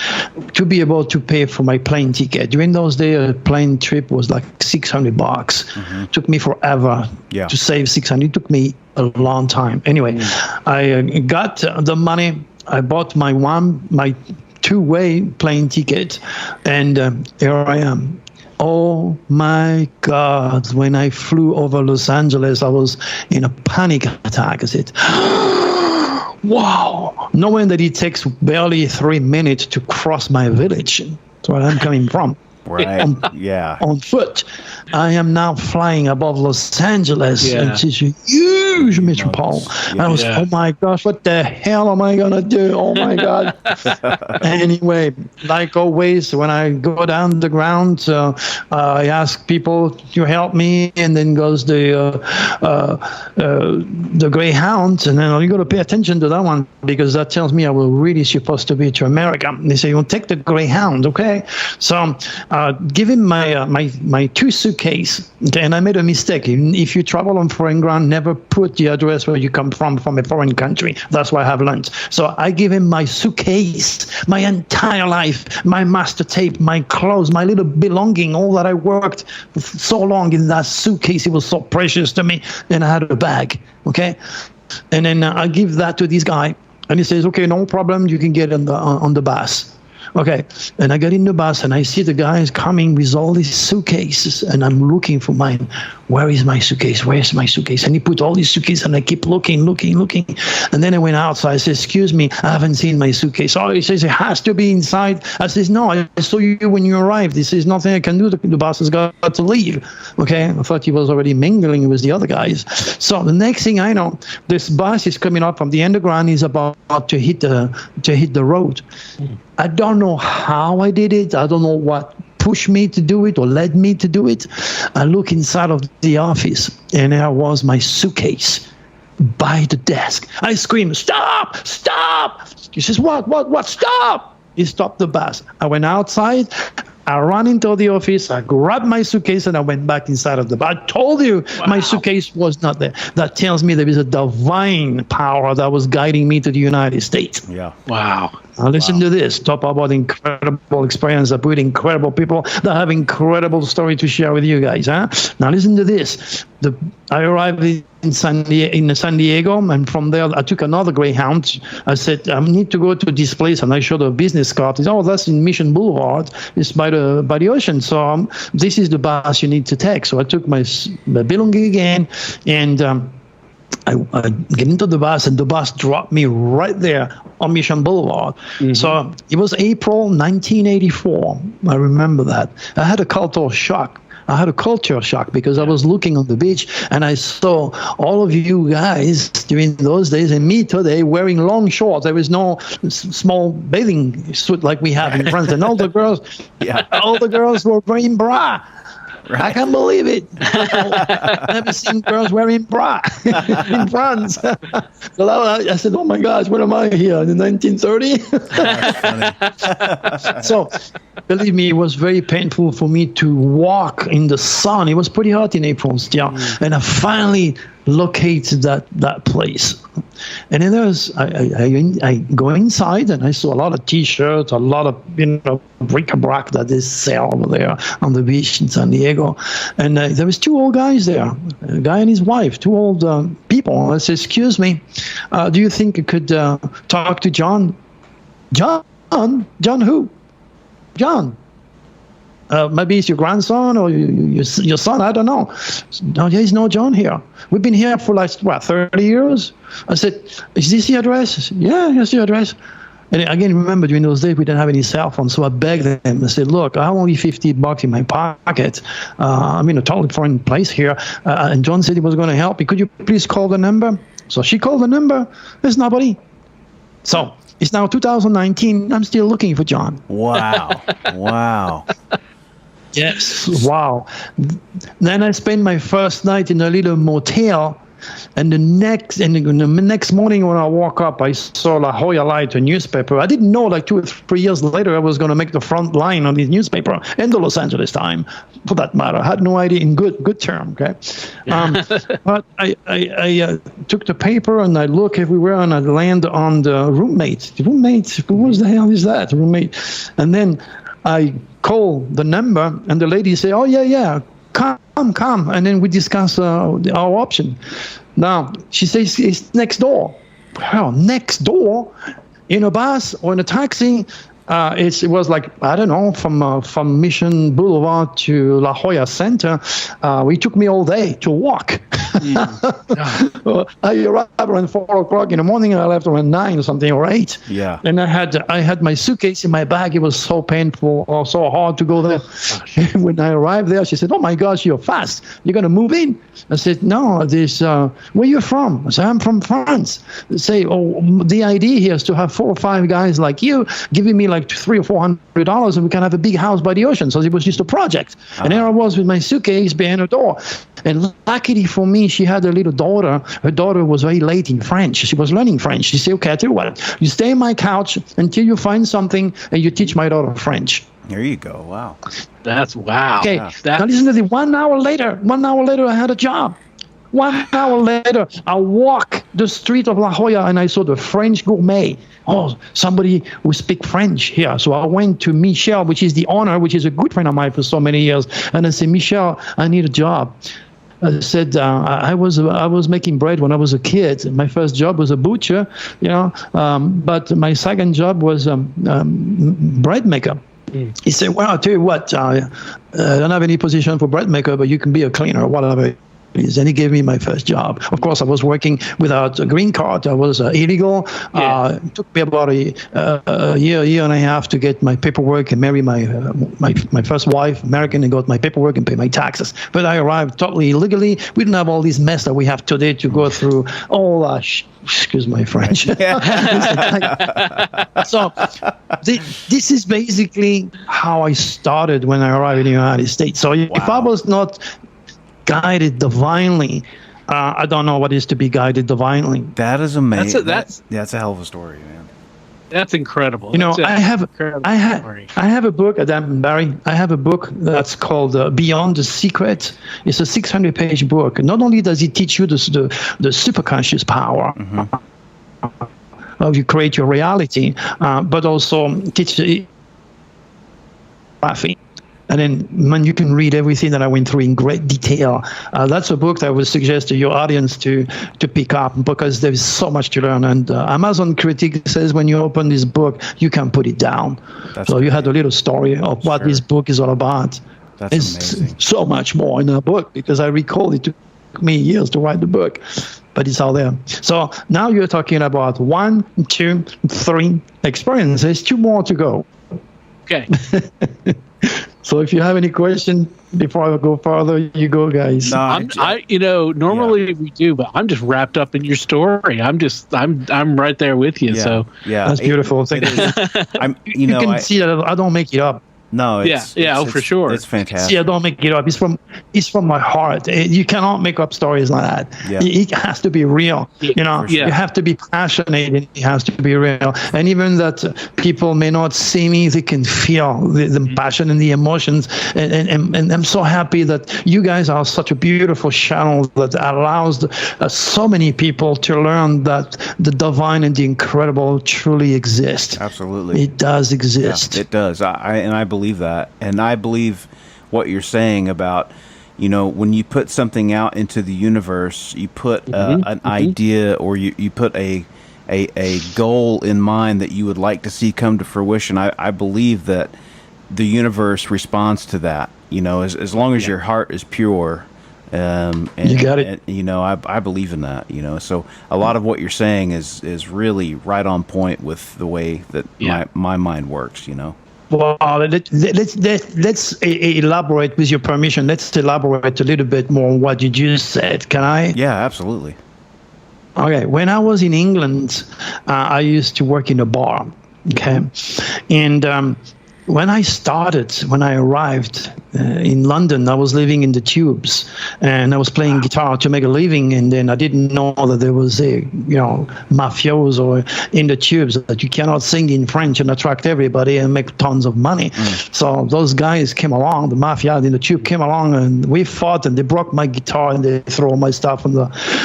to be able to pay for my plane ticket. During those days, a plane trip was like $600. Took me forever. Yeah. To save 600. It took me a long time. Anyway, I got the money. I bought my 2-way plane ticket, and here I am. Oh my God! When I flew over Los Angeles, I was in a panic attack. I said, "Wow!" Knowing that it takes barely 3 minutes to cross my village, that's where I'm coming from. Right. On foot. I am now flying above Los Angeles, and it's a huge metropole. And I was, oh my gosh, what the hell am I gonna do? Oh my God. Anyway, like always, when I go down the ground, I ask people to help me, and then goes the Greyhound, and then you got to pay attention to that one because that tells me I will really supposed to be to America. And they say, "Well, take the Greyhound, okay?" So. Give him my 2 suitcases. Okay, and I made a mistake. If you travel on foreign ground, never put the address where you come from a foreign country. That's what I have learned. So I give him my suitcase, my entire life, my master tape, my clothes, my little belonging, all that I worked so long in that suitcase. It was so precious to me. And I had a bag. Okay, and then I give that to this guy, and he says, "Okay, no problem. You can get on the bus." Okay, and I get in the bus and I see the guys coming with all these suitcases, and I'm looking for mine. Where is my suitcase? Where's my suitcase? And he put all these suitcases, and I keep looking. And then I went outside. I said, "Excuse me, I haven't seen my suitcase." Oh, he says, "It has to be inside." I says, "No, I saw you when you arrived. This is nothing I can do. The bus has got to leave." Okay, I thought he was already mingling with the other guys. So the next thing I know, this bus is coming up from the underground. He's about to hit the road. I don't know how I did it. I don't know what pushed me to do it or led me to do it. I look inside of the office, and there was my suitcase by the desk. I scream, "Stop! Stop!" He says, What? Stop! He stopped the bus. I went outside. I ran into the office, I grabbed my suitcase, and I went back inside of the bar. I told you my suitcase was not there. That tells me there is a divine power that was guiding me to the United States. Yeah. Wow. Now listen to this. Talk about incredible experience. I put incredible people that have incredible story to share with you guys. Huh? Now listen to this. I arrived in San Diego, and from there I took another Greyhound. I said, "I need to go to this place," and I showed a business card. He said, "Oh, that's in Mission Boulevard. It's by the ocean. So this is the bus you need to take." So I took my belonging again, and I get into the bus, and the bus dropped me right there on Mission Boulevard. So it was April 1984. I remember that. I had a cultural shock. Because I was looking on the beach and I saw all of you guys during those days and me today wearing long shorts. There was no small bathing suit like we have in France. And all the girls were wearing bra. Right. I can't believe it. I've never seen girls wearing bra in France. So I said, "Oh my gosh, what am I here in 1930?" So, believe me, it was very painful for me to walk in the sun. It was pretty hot in April still. And I finally locate that place. And then I go inside and I saw a lot of T-shirts, a lot of bric-a-brac that they sell over there on the beach in San Diego. And there was two old guys there, a guy and his wife, two old people. I said, "Excuse me, do you think you could talk to John?" John who? John. Maybe it's your grandson or your son. I don't know. No, there's no John here. We've been here for 30 years. I said, "Is this the address?" "Yeah, here's the address." And again, remember, during those days, we didn't have any cell phones. So I begged them. I said, "Look, I have only $50 in my pocket. I'm in a totally foreign place here." And John said he was going to help me. "Could you please call the number?" So she called the number. There's nobody. So it's now 2019. I'm still looking for John. Wow. Wow. Yes. Wow. Then I spent my first night in a little motel, and the next morning when I woke up, I saw La Jolla Light, a newspaper. I didn't know 2 or 3 years later I was going to make the front line on this newspaper in the Los Angeles Times, for that matter. I had no idea, in good term. Okay. But I took the paper and I look everywhere and I land on the roommate. Who the hell is that? Roommate. And then I call the number and the lady say, "Oh yeah, come." And then we discuss our option. Now she says it's next door. Well, next door in a bus or in a taxi. It was I don't know, from Mission Boulevard to La Jolla Center. It took me all day to walk. I arrived around 4:00 in the morning, and I left around 9 or something, or 8. Yeah. And I had my suitcase in my bag. It was so painful or so hard to go there. When I arrived there, she said, "Oh my gosh, you're fast. You're going to move in?" I said, "No, where you from?" I said, "I'm from France." They say, "Oh, the idea here is to have 4 or 5 guys like you giving me $300 or $400 and we can have a big house by the ocean." So it was just a project. And there I was with my suitcase behind her door. And luckily for me, she had a little daughter. Her daughter was very late in French. She was learning French. She said, "Okay, I tell you what, you stay on my couch until you find something and you teach my daughter French." There you go. Wow. That's wow. Okay. Yeah. Now listen to this. 1 hour later, I had a job. 1 hour later, I walk the street of La Jolla and I saw the French gourmet. Oh, somebody who speaks French here. So I went to Michel, which is the owner, which is a good friend of mine for so many years. And I said, "Michel, I need a job." I said, I was making bread when I was a kid. My first job was a butcher, but my second job was bread maker. He said, "Well, I'll tell you what, I don't have any position for bread maker, but you can be a cleaner or whatever." And he gave me my first job. Of course, I was working without a green card. I was illegal. Yeah. It took me about a year and a half to get my paperwork and marry my first wife, American, and got my paperwork and pay my taxes. But I arrived totally illegally. We didn't have all this mess that we have today to go through. Excuse my French. So this is basically how I started when I arrived in the United States. So if I was not guided divinely, I don't know what it is to be guided divinely. That is amazing. That's a hell of a story, man. That's incredible. I have a book, Adam and Barry. I have a book that's called Beyond the Secret. It's a 600-page book. Not only does it teach you the superconscious power, how you create your reality, but also teach laughing. And then you can read everything that I went through in great detail. That's a book that I would suggest to your audience to pick up, because there is so much to learn. And Amazon critic says when you open this book, you can put it down. So you had a little story of what this book is all about. That's amazing. So much more in the book, because I recall it took me years to write the book, but it's all there. So now you're talking about 1, 2, 3 experiences, 2 more to go. Okay. So if you have any question before I go further, you go, guys. No, normally we do, but I'm just wrapped up in your story. I'm right there with you. Yeah. So yeah, that's beautiful. Thank you. You can see that I don't make it up. No, for sure. It's fantastic. Yeah, don't make it up. It's from my heart. You cannot make up stories like that. Yeah. It has to be real. You have to be passionate. And it has to be real. And even that people may not see me, they can feel the passion and the emotions. And I'm so happy that you guys are such a beautiful channel that allows so many people to learn that the divine and the incredible truly exist. Absolutely. It does exist. Yeah, it does. I believe that. And I believe what you're saying about, when you put something out into the universe, you put an idea, or you put a goal in mind that you would like to see come to fruition. I believe that the universe responds to that, as long as your heart is pure. And, you got it. And, I believe in that, so a lot of what you're saying is really right on point with the way that my mind works, Well, let's elaborate, with your permission. Let's elaborate a little bit more on what you just said. Can I? Yeah, absolutely. Okay. When I was in England, I used to work in a bar. Okay. And when I arrived in London, I was living in the Tubes, and I was playing guitar to make a living. And then I didn't know that there was mafioso in the Tubes, that you cannot sing in French and attract everybody and make tons of money. So those guys came along, the mafia in the Tube came along, and we fought, and they broke my guitar and they threw all my stuff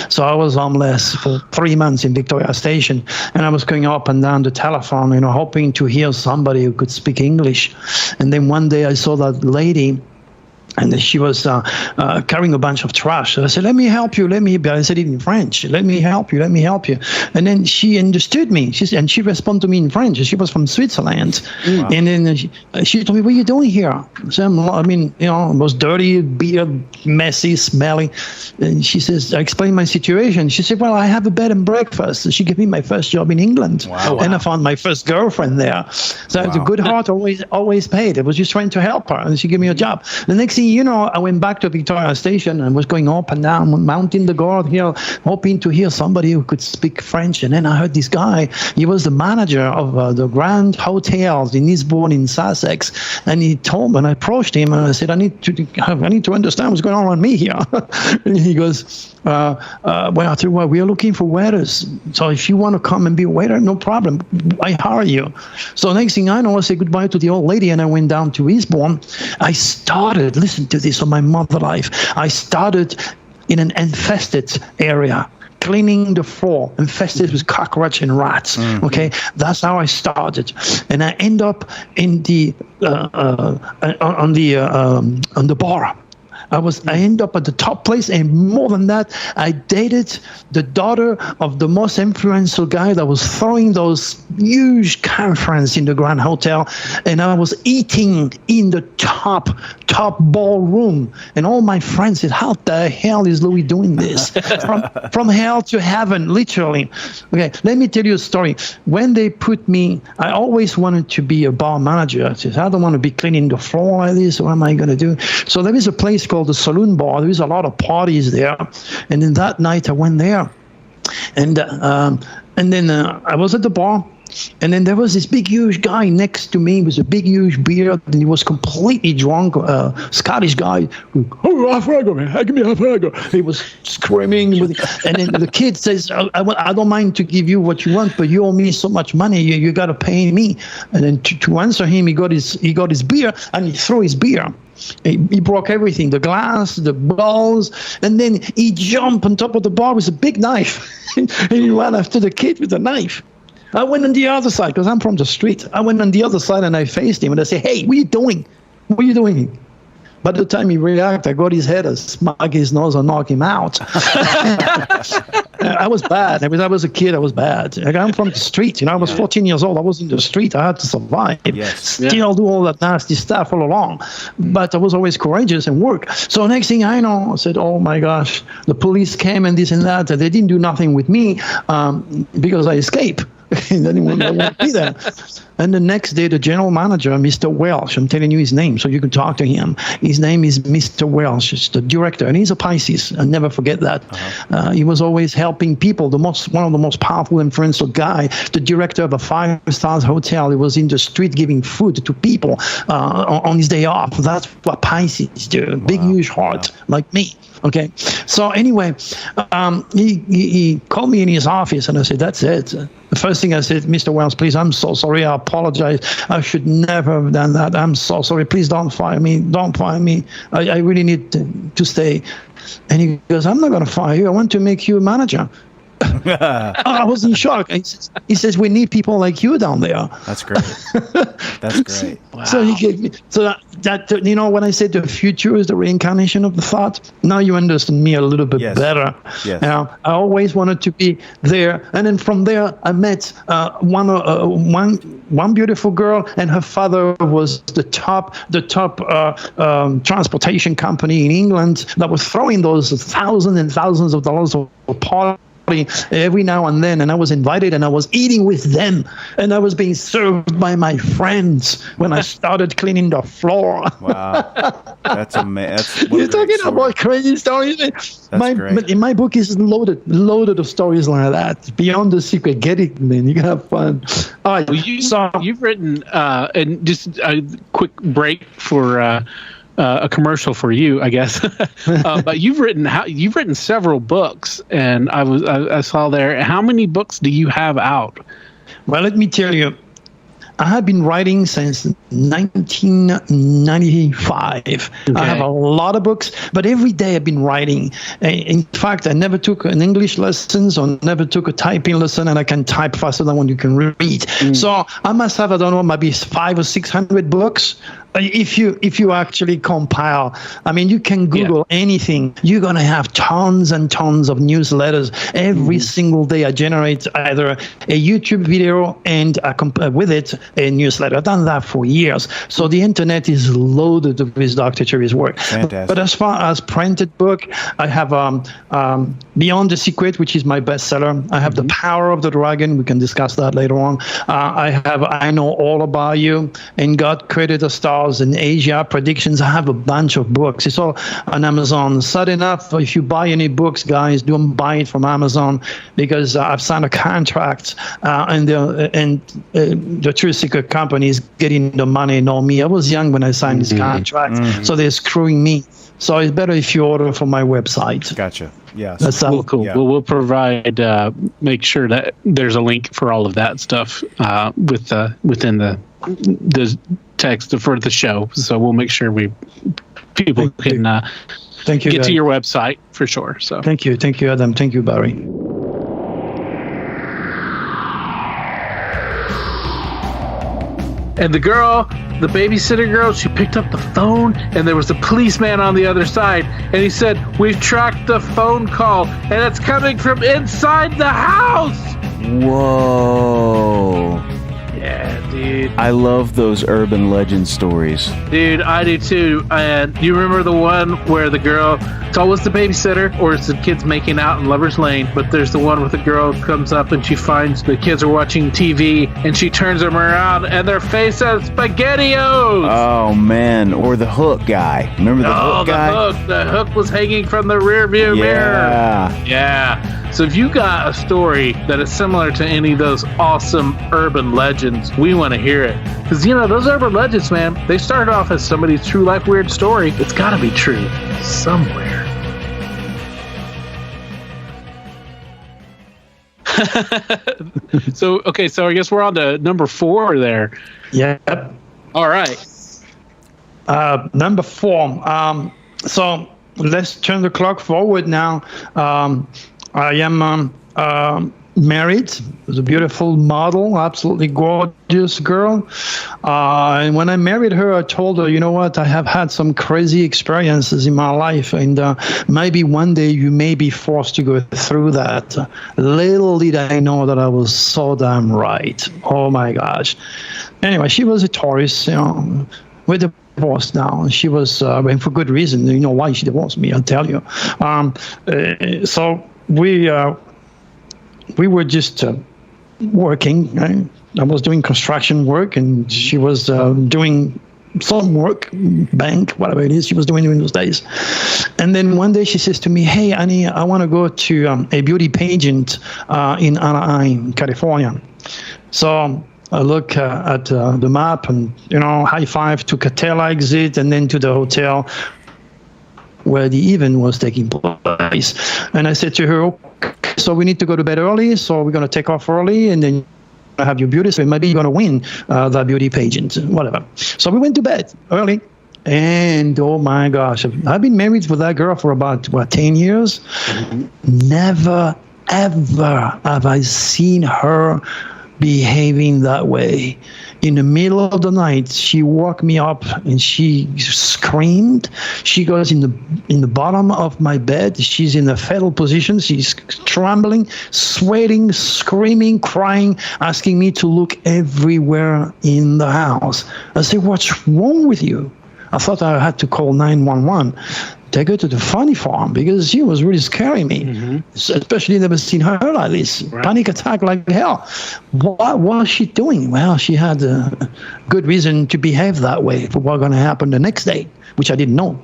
so I was homeless for 3 months in Victoria Station, and I was going up and down the telephone, hoping to hear somebody who could speak English. And then one day I saw that lady, and she was carrying a bunch of trash. So I said, "Let me help you. I said it in French. Let me help you. And then she understood me. She responded to me in French. She was from Switzerland. Wow. And then she told me, "What are you doing here?" So I was dirty, beard, messy, smelly. And she says, I explained my situation. She said, "Well, I have a bed and breakfast." She gave me my first job in England. Wow. And I found my first girlfriend there. So the good heart always paid. I was just trying to help her, and she gave me a job. The next thing I went back to Victoria Station and was going up and down, mounting the guard here, hoping to hear somebody who could speak French. And then I heard this guy. He was the manager of the Grand Hotels in Eastbourne in Sussex. And he told me, and I approached him, and I said, I need to understand what's going on around me here. And he goes, well, I tell you what, we are looking for waiters. So if you want to come and be a waiter, no problem. I hire you. So next thing I know, I said goodbye to the old lady, and I went down to Eastbourne. I started, listen to this, on my mother life. I started in an infested area, cleaning the floor, infested with cockroach and rats. Mm-hmm. Okay, that's how I started, and I end up in the on the bar. I end up at the top place, and more than that, I dated the daughter of the most influential guy that was throwing those huge conference in the Grand Hotel, and I was eating in the top ballroom, and all my friends said, "How the hell is Louis doing this?" from hell to heaven, literally. Okay, let me tell you a story. When they put me, I always wanted to be a bar manager. I said, I don't want to be cleaning the floor like this. What am I going to do? So there is a place called the Saloon Bar. There is a lot of parties there, and then that night I went there, and then I was at the bar, and then there was this big huge guy next to me with a big huge beard, and he was completely drunk, Scottish guy. "Oh, half Rago, man, give me half Rago." He was screaming, and then the kid says, I don't mind to give you what you want, but you owe me so much money, you got to pay me. And then to answer him, he got his beer, and he threw his beer. He broke everything, the glass, the bowls, and then he jumped on top of the bar with a big knife, and he ran after the kid with a knife. I went on the other side, because I'm from the street. I went on the other side, and I faced him, and I said, "Hey, what are you doing? What are you doing?" By the time he reacted, I got his head, I smug his nose, and knock him out. I was bad. I was a kid. I was bad. I'm from the street. I was 14 years old. I was in the street. I had to survive. Yes. Still do all that nasty stuff all along. But I was always courageous and work. So next thing I know, I said, "Oh my gosh, the police came and this and that." They didn't do nothing with me because I escaped. Anyone that won't be there. And the next day, the general manager, Mr. Welsh, I'm telling you his name so you can talk to him. His name is Mr. Welsh. He's the director, and he's a Pisces. I'll never forget that. He was always helping people. One of the most powerful, influential guy, the director of a 5-star hotel. He was in the street giving food to people on his day off. That's what Pisces do. Big, huge heart, like me. Okay. So anyway, he called me in his office, and I said, that's it. The first thing I said, Mr. Wells, please, I'm so sorry. I apologize. I should never have done that. I'm so sorry. Please don't fire me. Don't fire me. I really need to stay. And he goes, I'm not going to fire you. I want to make you a manager. I was in shock. He says, we need people like you down there. That's great. That's great. Wow. So he gave me, so that when I said the future is the reincarnation of the thought, now you understand me a little bit better. Yes. I always wanted to be there. And then from there, I met one beautiful girl, and her father was the top transportation company in England that was throwing those thousands and thousands of dollars of party every now and then, and I was invited, and I was eating with them, and I was being served by my friends when I started cleaning the floor. Wow, that's amazing. You're talking about crazy stories. In my book is loaded of stories like that. Beyond the Secret, get it, man. You can have fun. All right, well, you've written, and just a quick break for. A commercial for you, I guess. But you've written several books, and I saw there. How many books do you have out? Well, let me tell you, I have been writing since 1995. Okay. I have a lot of books, but every day I've been writing. In fact, I never took an English lessons or never took a typing lesson, and I can type faster than when you can read. So I must have, I don't know, maybe 500 or 600 books. If you actually compile, I mean, you can Google anything. You're going to have tons and tons of newsletters. Every single day I generate either a YouTube video and with it a newsletter. I've done that for years. So the internet is loaded with Dr. Turi's work. Fantastic. But as far as printed book, I have Beyond the Secret, which is my bestseller. I have The Power of the Dragon. We can discuss that later on. I have I Know All About You, and God Created the Stars in Asia, Predictions. I have a bunch of books. It's all on Amazon. Sad enough, if you buy any books, guys, don't buy it from Amazon, because I've signed a contract, and the True Secret company is getting the money, not me. I was young when I signed this contract, so they're screwing me. So it's better if you order from my website. Gotcha. Yes. That's cool. Yeah. Well, we'll provide, make sure that there's a link for all of that stuff within the text for the show. So we'll make sure people can Thank you, get to your website for sure. So thank you, Adam. Thank you, Barry. And the girl, the babysitter girl, she picked up the phone, and there was a policeman on the other side, and he said, "We've tracked the phone call, and it's coming from inside the house." Whoa. Yeah, dude. I love those urban legend stories. Dude, I do too. And you remember the one where the girl, it's always the babysitter, or it's the kids making out in Lover's Lane, but there's the one where the girl comes up and she finds the kids are watching TV, and she turns them around, and their face has SpaghettiOs! Oh, man. Or the Hook guy. Remember the Hook guy? The hook was hanging from the rear view mirror. Yeah. So if you got a story that is similar to any of those awesome urban legends, we want to hear it. Because, those urban legends, man, they started off as somebody's true life weird story. It's got to be true somewhere. So I guess we're on to number 4 there. Yep. All right. Number 4. So let's turn the clock forward now. I am married. Was a beautiful model, absolutely gorgeous girl. And when I married her, I told her, you know what, I have had some crazy experiences in my life, and maybe one day you may be forced to go through that. Little did I know that I was so damn right. Oh my gosh. Anyway, she was a Taurus, we're divorced now. She was, and for good reason. You know why she divorced me, I'll tell you. So we were just working. Right? I was doing construction work, and she was doing some work, bank, whatever it is she was doing in those days. And then one day she says to me, "Hey, Annie, I want to go to a beauty pageant in Anaheim, California." So I look at the map and, high five to Catella exit and then to the hotel where the event was taking place. And I said to her, "Okay, so we need to go to bed early, so we're going to take off early, and then have your beauty, so maybe you're going to win that beauty pageant, whatever." So we went to bed early, and oh my gosh, I've been married with that girl for about, 10 years. Never, ever have I seen her behaving that way. In the middle of the night, she woke me up and she screamed. She goes in the bottom of my bed. She's in a fetal position. She's trembling, sweating, screaming, crying, asking me to look everywhere in the house. I said, "What's wrong with you?" I thought I had to call 911. Take her to the funny farm because she was really scaring me. Especially never seen her like this. Right. Panic attack like hell. What was she doing? Well, she had a good reason to behave that way for what was going to happen the next day, which I didn't know.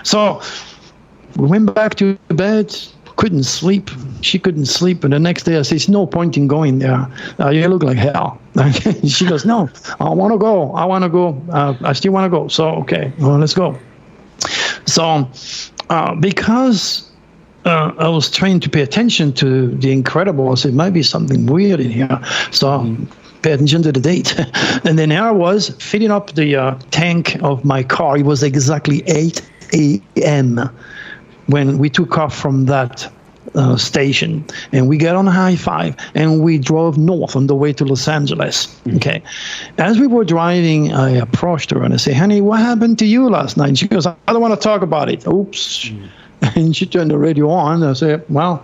So we went back to bed, couldn't sleep. She couldn't sleep. And the next day I said, "There's no point in going there. You look like hell." She goes, "No, I want to go. I still want to go." So, okay, well, let's go. So, because I was trained to pay attention to the incredible, I said, "Might be something weird in here." So, pay attention to the date. And then I was filling up the tank of my car. It was exactly 8 a.m. when we took off from that station, and we got on I-5 and we drove north on the way to Los Angeles. Okay, as we were driving, I approached her and I said, "Honey, what happened to you last night?" She goes, "I don't want to talk about it." Oops. And she turned the radio on. I said, "Well,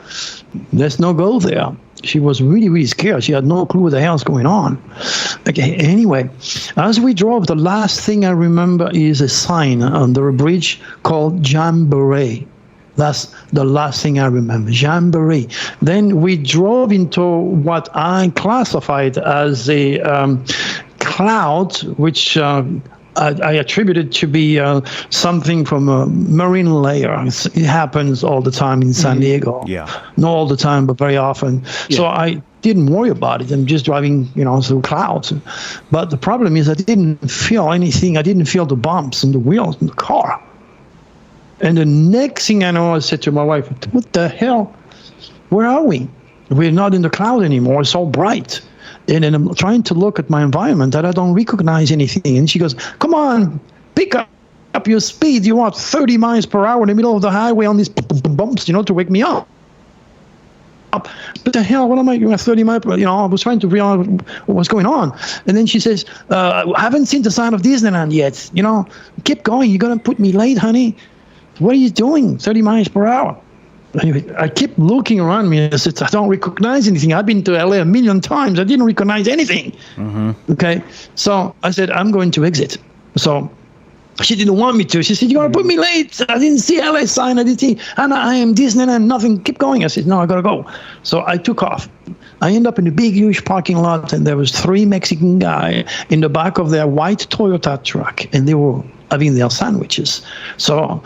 let's not go there." She was really, really scared. She had no clue what the hell's going on. Okay, anyway, as we drove, the last thing I remember is a sign under a bridge called Jamboree. That's the last thing I remember, Jamboree. Then we drove into what I classified as a cloud, which I attributed to be something from a marine layer. It happens all the time in San Diego. Yeah. Not all the time, but very often. Yeah. So I didn't worry about it. I'm just driving, through clouds. But the problem is I didn't feel anything. I didn't feel the bumps and the wheels in the car. And the next thing I know, I said to my wife, "What the hell? Where are we? We're not in the cloud anymore. It's all bright." And then I'm trying to look at my environment and I don't recognize anything. And she goes, "Come on, pick up your speed. You are 30 miles per hour in the middle of the highway on these bumps, to wake me up." But the hell, what am I doing at 30 miles per hour? I was trying to realize what's going on. And then she says, "I haven't seen the sign of Disneyland yet. Keep going. You're going to put me late, honey. What are you doing? 30 miles per hour." Anyway, I kept looking around me and I said, "I don't recognize anything. I've been to LA a million times. I didn't recognize anything." Okay. So I said, "I'm going to exit." So she didn't want me to. She said, "You're going to put me late. I didn't see LA sign. I didn't see, and I am Disneyland, nothing. Keep going." I said, "No, I got to go." So I took off. I ended up in a big, huge parking lot, and there was 3 Mexican guys in the back of their white Toyota truck, and they were having their sandwiches. So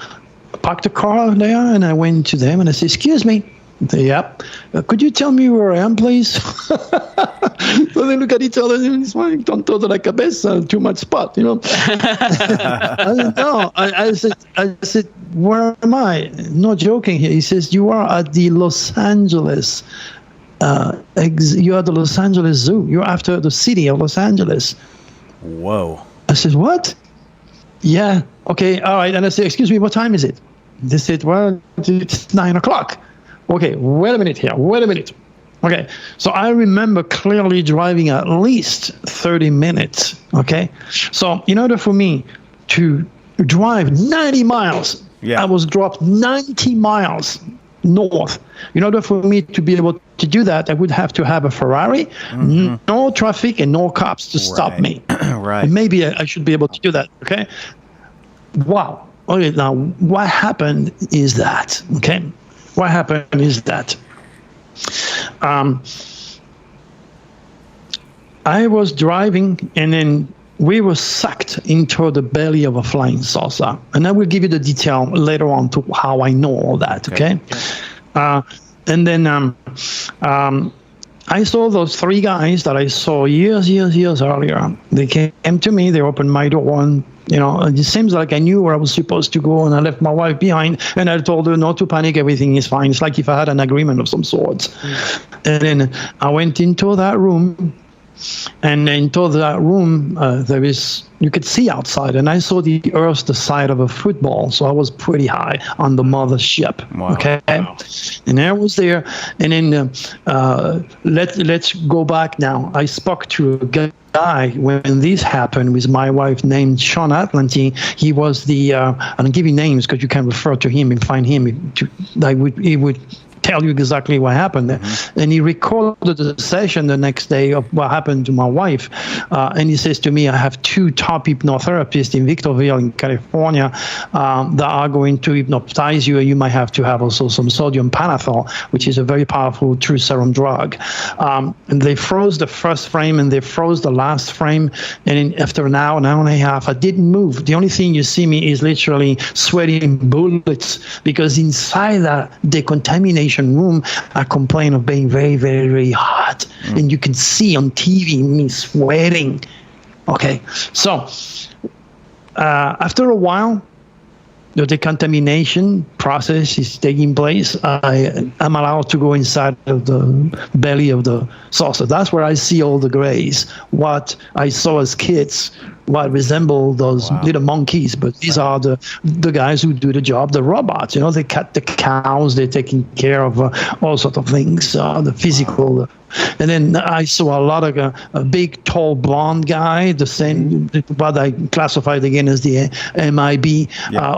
parked the car there, and I went to them, and I said, "Excuse me." They, "Yep. Could you tell me where I am, please?" So they look at each other, and it's like, "Don't throw la cabeza, too much spot, I said, "No." I said, "Where am I?" Not joking here. He says, "You are at the Los Angeles. You are at the Los Angeles Zoo. You're after the city of Los Angeles." Whoa. I said, "What?" "Yeah. Okay. All right." And I said, "Excuse me, what time is it?" They said, "Well, it's 9 o'clock. Okay, wait a minute here. Wait a minute. Okay. So I remember clearly driving at least 30 minutes. Okay. So in order for me to drive 90 miles, I was dropped 90 miles north. In order for me to be able to do that, I would have to have a Ferrari, no traffic, and no cops to stop me. Right. And maybe I should be able to do that. Okay. Wow. Okay. Now, what happened is that. Okay. What happened is that I was driving, and then we were sucked into the belly of a flying saucer. And I will give you the detail later on to how I know all that, okay? And then I saw those three guys that I saw years earlier. They came to me, they opened my door, and it seems like I knew where I was supposed to go, and I left my wife behind, and I told her not to panic, everything is fine. It's like if I had an agreement of some sort. And then I went into that room, and into that room, you could see outside, and I saw the Earth the size of a football, so I was pretty high on the mothership. Wow. Okay, Wow. And I was there, and then let's go back now. I spoke to a guy when this happened with my wife named Sean Atlanty. He was the I'm giving names because you can refer to him and find him. He would tell you exactly what happened. And he recorded the session the next day of what happened to my wife. And he says to me, I have two top hypnotherapists in Victorville in California that are going to hypnotize you. And you might have to have also some sodium panathol, which is a very powerful true serum drug. And they froze the first frame and they froze the last frame. And after an hour and a half, I didn't move. The only thing you see me is literally sweating bullets, because inside that decontamination room, I complain of being very, very, very hot. And you can see on TV me sweating. Okay, so after a while, the decontamination process is taking place. I'm allowed to go inside of the belly of the saucer. That's where I see all the grays. What I saw as kids, what resemble those little monkeys, but these are the guys who do the job, the robots. They cut the cows, they're taking care of all sorts of things, the physical. And then I saw a lot of a big, tall, blonde guy, the same, what I classified again as the MIB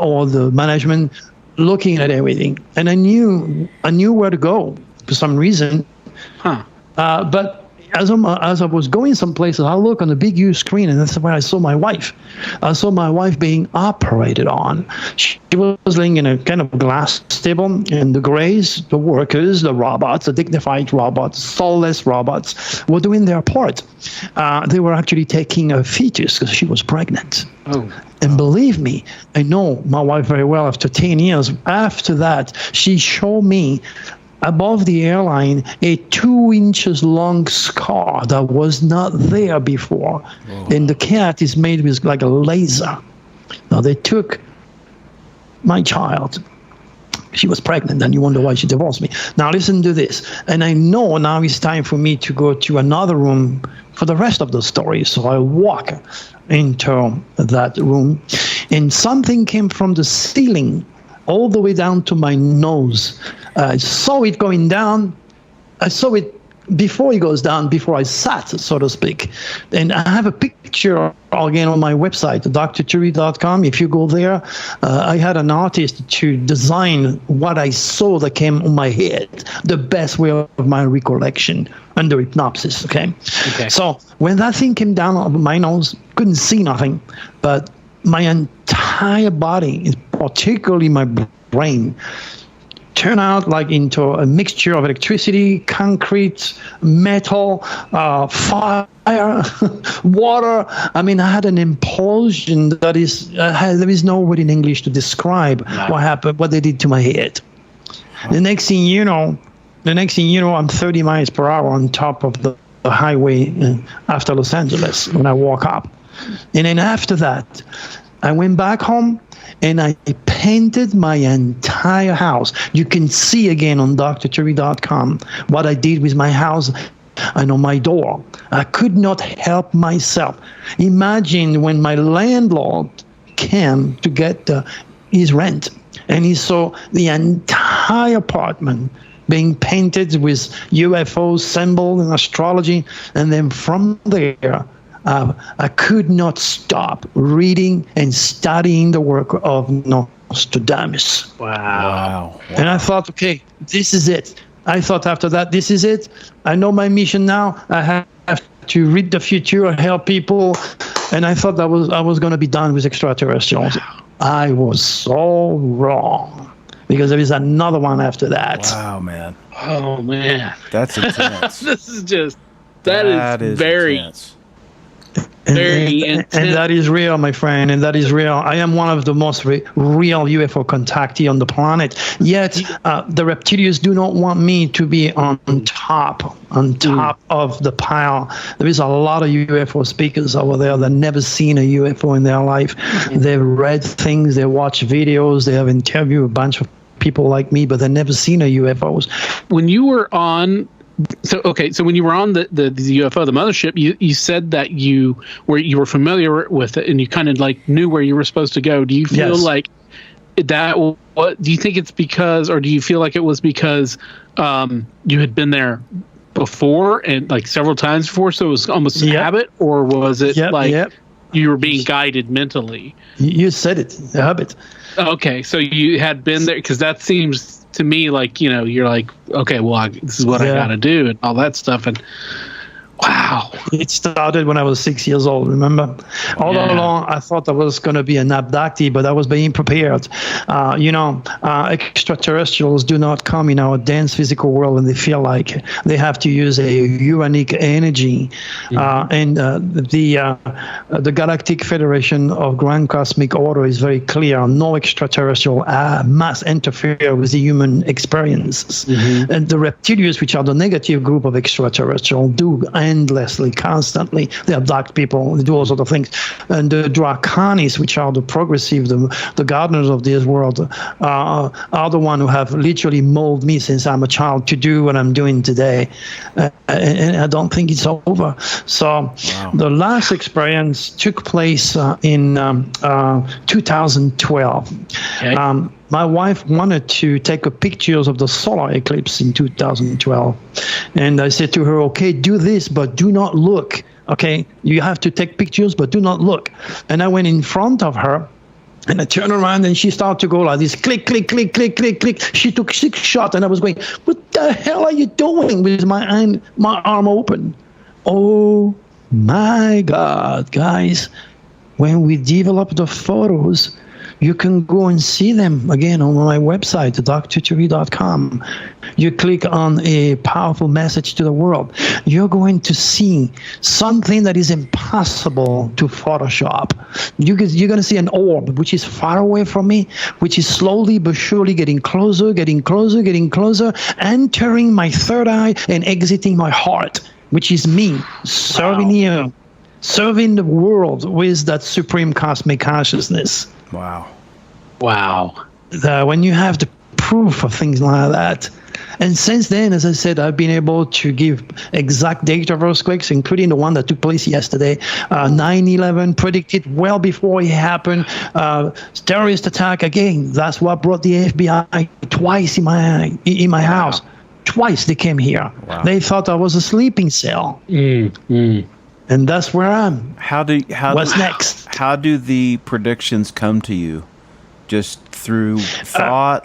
or the management, looking at everything. And I knew where to go for some reason. But as I was going some places, I look on the big huge screen, and that's where I saw my wife. I saw my wife being operated on. She was laying in a kind of glass table, and the grays, the workers, the robots, the dignified robots, soulless robots, were doing their part. They were actually taking a fetus because she was pregnant. And believe me, I know my wife very well. After 10 years, after that, she showed me above the airline a 2 inches long scar that was not there before. And the cat is made with like a laser. Now they took my child. She was pregnant, and you wonder why she divorced me. Now listen to this. And I know now it's time for me to go to another room for the rest of the story. So I walk into that room, and something came from the ceiling all the way down to my nose. I saw it going down. I saw it before it goes down, before I sat, so to speak. And I have a picture again on my website, drturi.com. If you go there, I had an artist to design what I saw that came on my head, the best way of my recollection under hypnosis. Okay. So when that thing came down on my nose, couldn't see nothing, but my entire body, particularly my brain, turned out like into a mixture of electricity, concrete, metal, fire, water. I mean, I had an implosion that is, there is no word in English to describe what happened, what they did to my head. The next thing you know, I'm 30 miles per hour on top of the highway after Los Angeles when I woke up. And then after that, I went back home and I painted my entire house. You can see again on drturi.com what I did with my house and on my door. I could not help myself. Imagine when my landlord came to get his rent, and he saw the entire apartment being painted with UFO symbols and astrology, and then from there, I could not stop reading and studying the work of Nostradamus. Wow. And I thought, okay, this is it. I thought after that, this is it. I know my mission now. I have to read the future, help people. And I thought that I was going to be done with extraterrestrials. I was so wrong, because there is another one after that. Wow, man. Oh, man. That's intense. This is just... That is very intense. And that is real, my friend, and that is real. I am one of the most real UFO contactee on the planet. Yet, the reptilians do not want me to be on top of the pile. There is a lot of UFO speakers over there that never seen a UFO in their life. They've read things, they watch videos, they have interviewed a bunch of people like me, but they've never seen a UFOs. When you were on So when you were on the UFO, the mothership, you said that you were familiar with it and you kind of like knew where you were supposed to go. Do you feel like that? What do you think it's because, or do you feel like it was because you had been there before and like several times before, so it was almost a habit, or was it you were being guided mentally? You said it, a habit. Okay, so you had been there, because that seems to me like, you're like, okay, well, this is what I got to do and all that stuff. And wow. It started when I was 6 years old, remember? All along, I thought I was going to be an abductee, but I was being prepared. Extraterrestrials do not come in our dense physical world and they feel like they have to use a uranic energy. And the Galactic Federation of Grand Cosmic Order is very clear. No extraterrestrial must interfere with the human experiences. And the reptilians, which are the negative group of extraterrestrial, do endlessly, constantly. They abduct people, they do all sorts of things. And the Draconis, which are the progressive, the gardeners of this world, are the one who have literally molded me since I'm a child to do what I'm doing today. And I don't think it's over. So the last experience took place in 2012. Okay. My wife wanted to take pictures of the solar eclipse in 2012. And I said to her, okay, do this, but do not look. Okay, you have to take pictures, but do not look. And I went in front of her, and I turned around, and she started to go like this, click, click, click, click, click, click. She took 6 shots, and I was going, what the hell are you doing with my arm open? Oh, my God, guys. When we develop the photos, you can go and see them again on my website, drturi.com. You click on a powerful message to the world. You're going to see something that is impossible to Photoshop. You're going to see an orb which is far away from me, which is slowly but surely getting closer, getting closer, getting closer, entering my third eye and exiting my heart, which is me serving you, serving the world with that supreme cosmic consciousness. Wow. When you have the proof of things like that. And since then, as I said, I've been able to give exact date of earthquakes, including the one that took place yesterday. 9/11 predicted well before it happened. Terrorist attack, again, that's what brought the FBI twice in my house. Twice they came here. Wow. They thought I was a sleeping cell. And that's where I'm. What's next? How do the predictions come to you? Just through thought?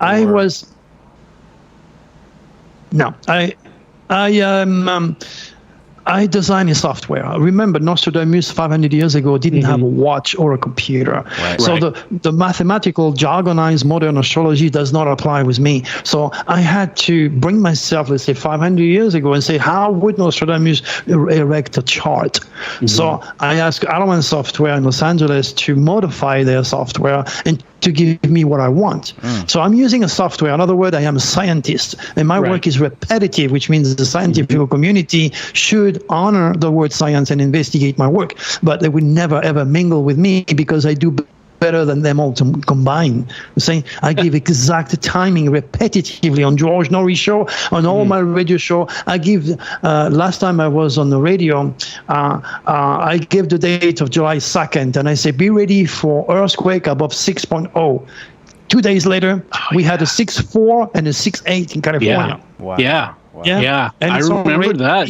I designed a software. Remember, Nostradamus 500 years ago didn't have a watch or a computer. Right. So the mathematical, jargonized modern astrology does not apply with me. So I had to bring myself, let's say, 500 years ago and say, how would Nostradamus erect a chart? So I asked Alwan Software in Los Angeles to modify their software and to give me what I want. So I'm using a software. In other words, I am a scientist, and my work is repetitive, which means the scientific community should honor the word science and investigate my work, but they would never, ever mingle with me because I do better than them all combined. I give exact timing repetitively on George Norrie show, on all my radio show. I give, last time I was on the radio, I gave the date of July 2nd, and I say, be ready for earthquake above 6.0. 2 days later, we had a 6.4 and a 6.8 in California. Yeah. And I remember that.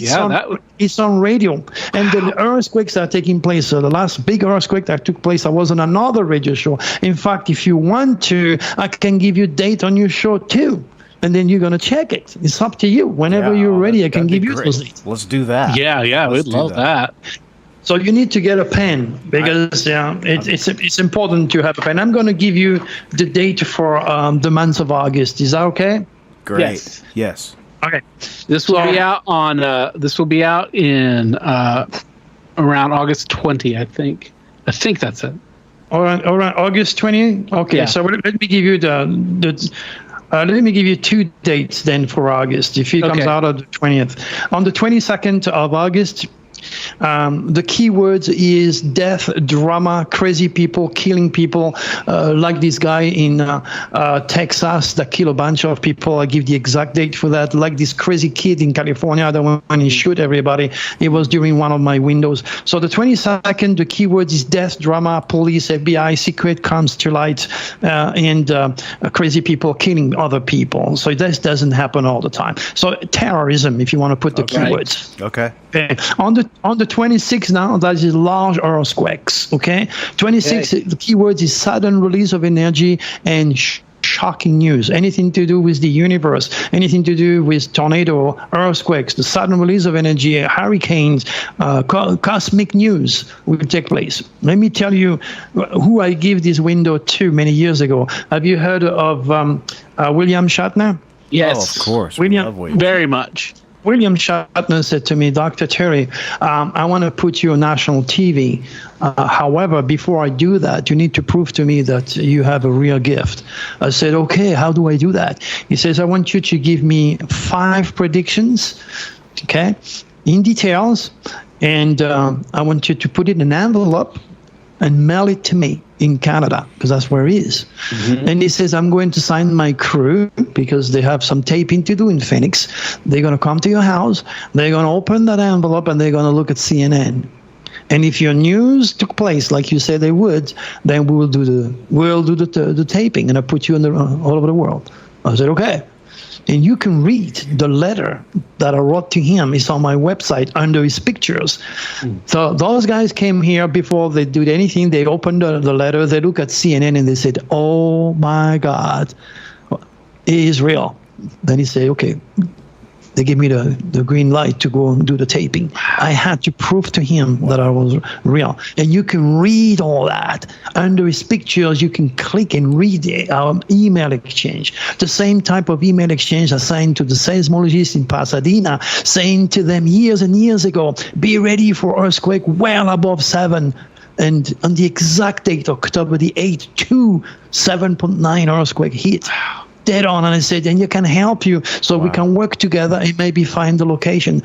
It's on radio. And the earthquakes are taking place. So the last big earthquake that took place, I was on another radio show. In fact, if you want to, I can give you a date on your show too. And then you're going to check it. It's up to you. Whenever you're ready, I can give you those dates. Let's do that. Yeah, we'd love that. So you need to get a pen because it's important to have a pen. I'm going to give you the date for the month of August. Is that okay? Great. Yes. Okay. This will be out on. This will be out in around August 20, I think. I think that's it. Around August 20. Okay. Yeah. So let me give you let me give you 2 dates then for August. If it comes out on the 20th, on the 22nd of August. The keywords is death, drama, crazy people, killing people, like this guy in Texas that killed a bunch of people. I give the exact date for that. Like this crazy kid in California, the one when he shoot everybody. It was during one of my windows. So the 22nd, the keywords is death, drama, police, FBI, secret comes to light, and crazy people killing other people. So this doesn't happen all the time. So terrorism, if you want to put the keywords. Okay. On the 26th now, that is large earthquakes. Okay, 26. The keyword is sudden release of energy and shocking news. Anything to do with the universe, anything to do with tornado, earthquakes, the sudden release of energy, hurricanes, cosmic news will take place. Let me tell you who I give this window to many years ago. Have you heard of William Shatner? Yes, oh, of course. William. Very much. William Shatner said to me, Dr. Turi, I want to put you on national TV. However, before I do that, you need to prove to me that you have a real gift. I said, okay, how do I do that? He says, I want you to give me 5 predictions, okay, in details, and I want you to put it in an envelope and mail it to me in Canada, because that's where he is. Mm-hmm. And he says, I'm going to sign my crew because they have some taping to do in Phoenix. They're going to come to your house. They're going to open that envelope and they're going to look at CNN. And if your news took place like you said they would, then we'll do the taping, and I'll put you all over the world. I said, okay. And you can read the letter that I wrote to him. It's on my website under his pictures. So those guys came here before they did anything. They opened the letter. They look at CNN and they said, oh, my God, it is real. Then he said, okay. They gave me the green light to go and do the taping. I had to prove to him that I was real. And you can read all that. Under his pictures, you can click and read our email exchange. The same type of email exchange I signed to the seismologists in Pasadena, saying to them years and years ago, be ready for earthquake well above 7. And on the exact date, October the 8th, 7.9 earthquake hit. Dead on, and I said, and you can help you, so we can work together and maybe find the location.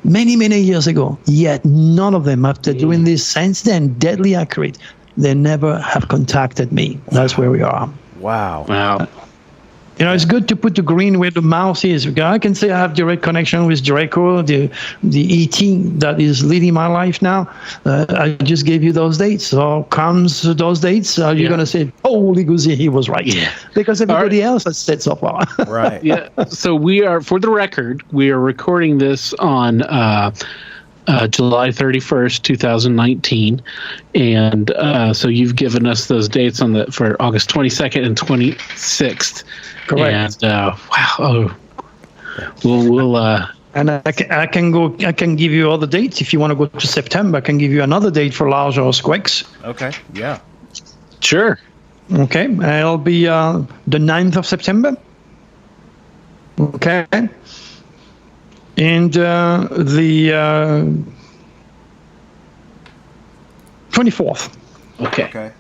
Many years ago, yet none of them, after doing this since then, deadly accurate, they never have contacted me. That's where we are. Wow. You know, it's good to put the green where the mouse is. I can say I have direct connection with Draco, the ET that is leading my life now. I just gave you those dates. So comes those dates, you're going to say, holy goosey, he was right. Yeah. Because everybody else has said so far. Right. Yeah. So we are, for the record, we are recording this on July 31st, 2019. And so you've given us those dates for August 22nd and 26th. Correct. And wow, we'll and I can give you all the dates. If you want to go to September, I can give you another date for large earthquakes. Okay. Yeah. Sure. Okay. It'll be the 9th of September. Okay. And the 24th. Okay.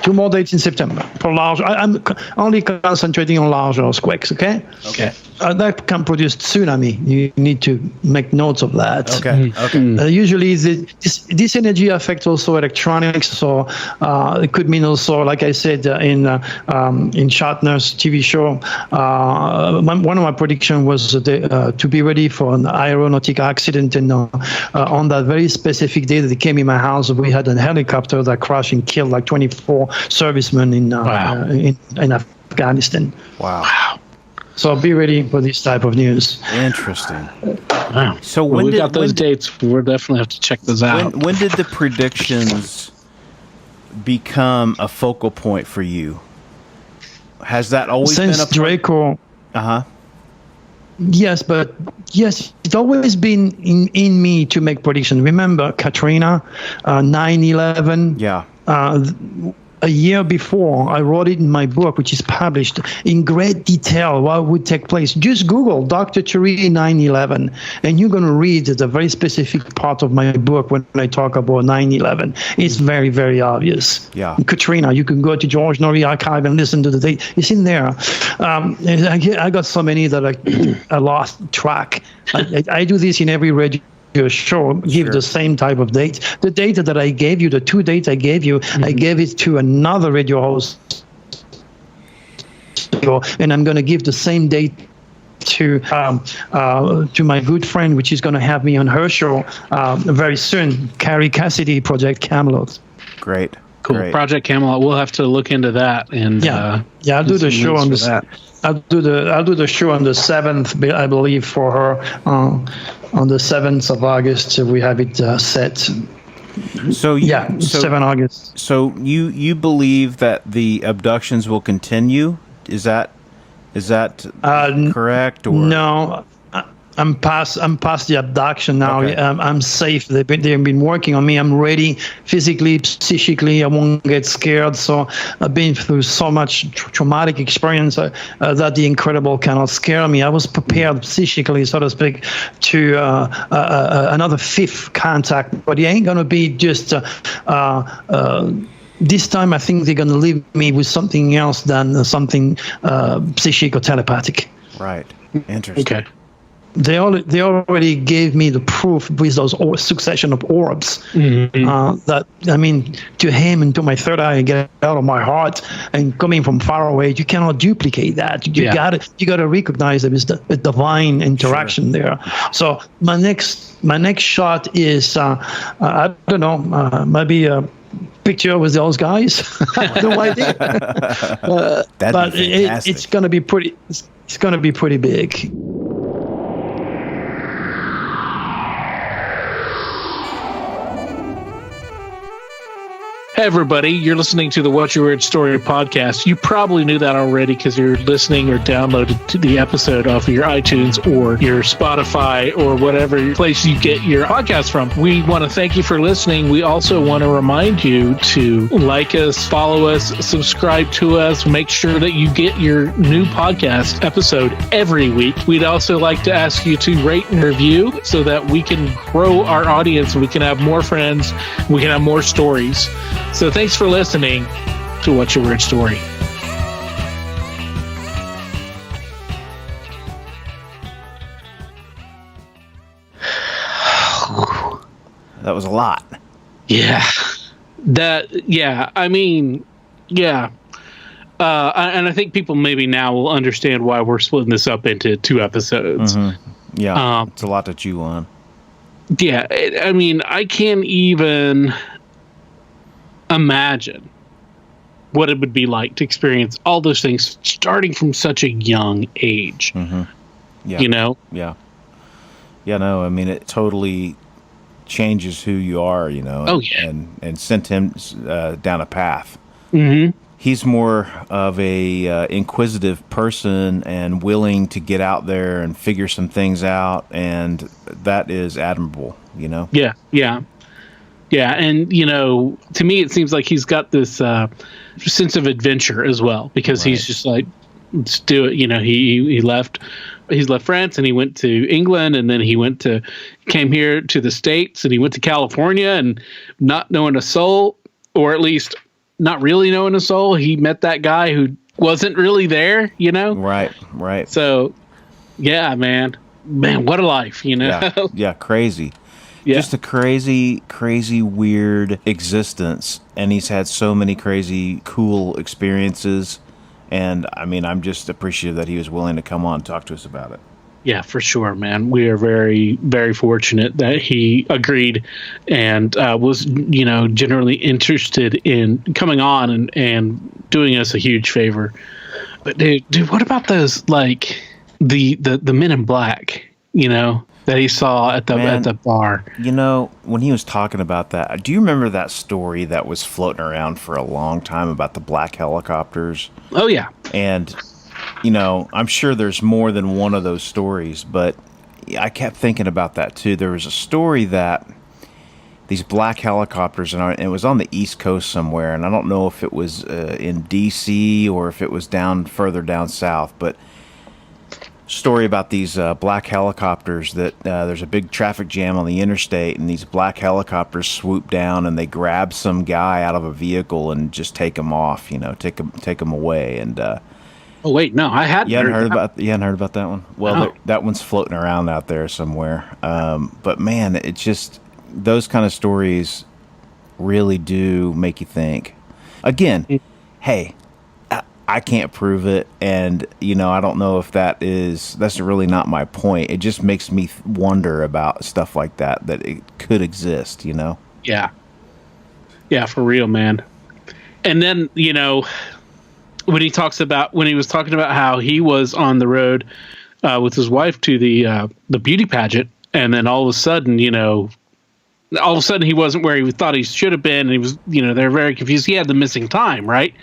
2 more dates in September for large. I'm only concentrating on large earthquakes. Okay. That can produce tsunami. You need to make notes of that. Okay. Usually, this energy affects also electronics. So it could mean also, like I said in Shatner's TV show, one of my predictions was to be ready for an aeronautic accident. And on that very specific day that they came in my house, we had a helicopter that crashed and killed like 24 servicemen in Afghanistan. Wow. So be ready for this type of news. Interesting. Wow. So we got those dates. We'll definitely have to check those out. When did the predictions become a focal point for you? Has that always been a point? Draco? Yes, it's always been in me to make predictions. Remember Katrina, 9/11. Yeah. a year before, I wrote it in my book, which is published in great detail what would take place. Just Google Dr. Turi 9/11, and you're going to read the very specific part of my book when I talk about 9/11. It's very, very obvious. Yeah. Katrina, you can go to George Norrie Archive and listen to the date. It's in there. And I got so many that I lost track. I do this in every radio show, give the same type of date. The data that I gave you, the 2 dates I gave you, I gave it to another radio host, and I'm going to give the same date to my good friend, which is going to have me on her show very soon, Carrie Cassidy, Project Camelot. Great. Cool. Great. Project Camelot. We'll have to look into that. And I'll do the show on the I'll do the show on the 7th, I believe, for her. On the 7th of August, we have it set. So 7 August. So you believe that the abductions will continue? Is that correct? Or? No, I'm past the abduction now. Okay. I'm safe. They've been working on me. I'm ready physically, psychically. I won't get scared. So I've been through so much traumatic experience that the incredible cannot scare me. I was prepared psychically, so to speak, to another 5th contact. But it ain't gonna be just. This time, I think they're going to leave me with something else than something psychic or telepathic. Right. Interesting. Okay. They already gave me the proof with those succession of orbs. That, I mean, to him and to my third eye, get out of my heart, and coming from far away, you cannot duplicate that. You gotta recognize it as a divine interaction there. So my next shot is I don't know, maybe a picture with those guys. I have no idea. But it's gonna be pretty. It's gonna be pretty big. Hey everybody, you're listening to the What's Your Weird Story podcast. You probably knew that already because you're listening or downloaded to the episode off of your iTunes or your Spotify or whatever place you get your podcast from. We want to thank you for listening. We also want to remind you to like us, follow us, subscribe to us, make sure that you get your new podcast episode every week. We'd also like to ask you to rate and review so that we can grow our audience, we can have more friends, we can have more stories. So thanks for listening to What's Your Weird Story. That was a lot. Yeah. I mean, yeah. And I think people maybe now will understand why we're splitting this up into 2 episodes. Mm-hmm. Yeah, it's a lot to chew on. Yeah, I mean, I can't even imagine what it would be like to experience all those things starting from such a young age. Mm-hmm. Yeah. You know? Yeah. Yeah, no, I mean, it totally changes who you are, you know, Oh, yeah. and sent him down a path. Mm-hmm. He's more of a inquisitive person and willing to get out there and figure some things out, and that is admirable, you know? Yeah, yeah. Yeah, and, you know, to me it seems like he's got this sense of adventure as well, because he's just like, let's do it. You know, he's left France and he went to England, and then he came here to the States, and he went to California, and not knowing a soul, or at least not really knowing a soul, he met that guy who wasn't really there, you know? Right. So, yeah, man, what a life, you know? Yeah, crazy. Yeah. Just a crazy, weird existence. And he's had so many crazy, cool experiences. And, I mean, I'm just appreciative that he was willing to come on and talk to us about it. Yeah, for sure, man. We are very, very fortunate that he agreed and was, you know, generally interested in coming on and doing us a huge favor. But, dude, what about those, like, the men in black, you know? That he saw at the bar. You know, when he was talking about that, do you remember that story that was floating around for a long time about the black helicopters? Oh, yeah. And, you know, I'm sure there's more than one of those stories, but I kept thinking about that too. There was a story that these black helicopters, and it was on the East Coast somewhere, and I don't know if it was in D.C. or if it was further down south, but story about these black helicopters that there's a big traffic jam on the interstate, and these black helicopters swoop down and they grab some guy out of a vehicle and just take him off, take him away. And oh wait, no, I hadn't. You hadn't heard about that one? Well, no. That one's floating around out there somewhere. But man, it's just those kind of stories really do make you think. Again, hey, I can't prove it, and I don't know if that's really not my point. It just makes me wonder about stuff like that it could exist, Yeah, for real, man. And then when he was talking about how he was on the road with his wife to the beauty pageant, and then all of a sudden he wasn't where he thought he should have been, and he was they're very confused. He had the missing time, right?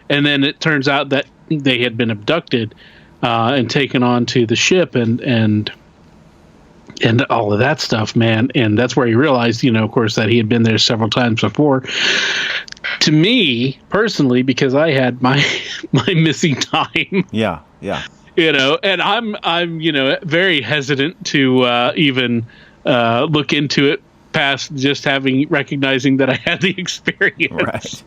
And then it turns out that they had been abducted and taken onto the ship, and all of that stuff, man. And that's where he realized, of course, that he had been there several times before. To me personally, because I had my missing time. Yeah. And I'm very hesitant to even look into it past just recognizing that I had the experience. Right.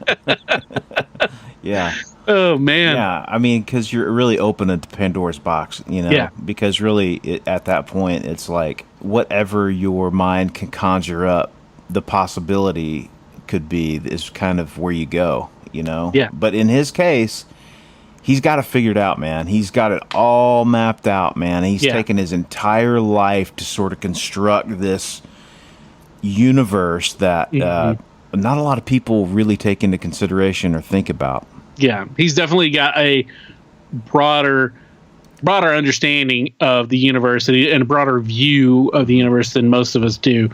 Yeah. Oh man. Yeah. I mean, because you're really open to Pandora's box, Yeah. Because really, at that point, it's like whatever your mind can conjure up, the possibility could be is kind of where you go, Yeah. But in his case, he's got it figured out, man. He's got it all mapped out, man. He's taken his entire life to sort of construct this universe that not a lot of people really take into consideration or think about. Yeah, he's definitely got a broader understanding of the universe and a broader view of the universe than most of us do.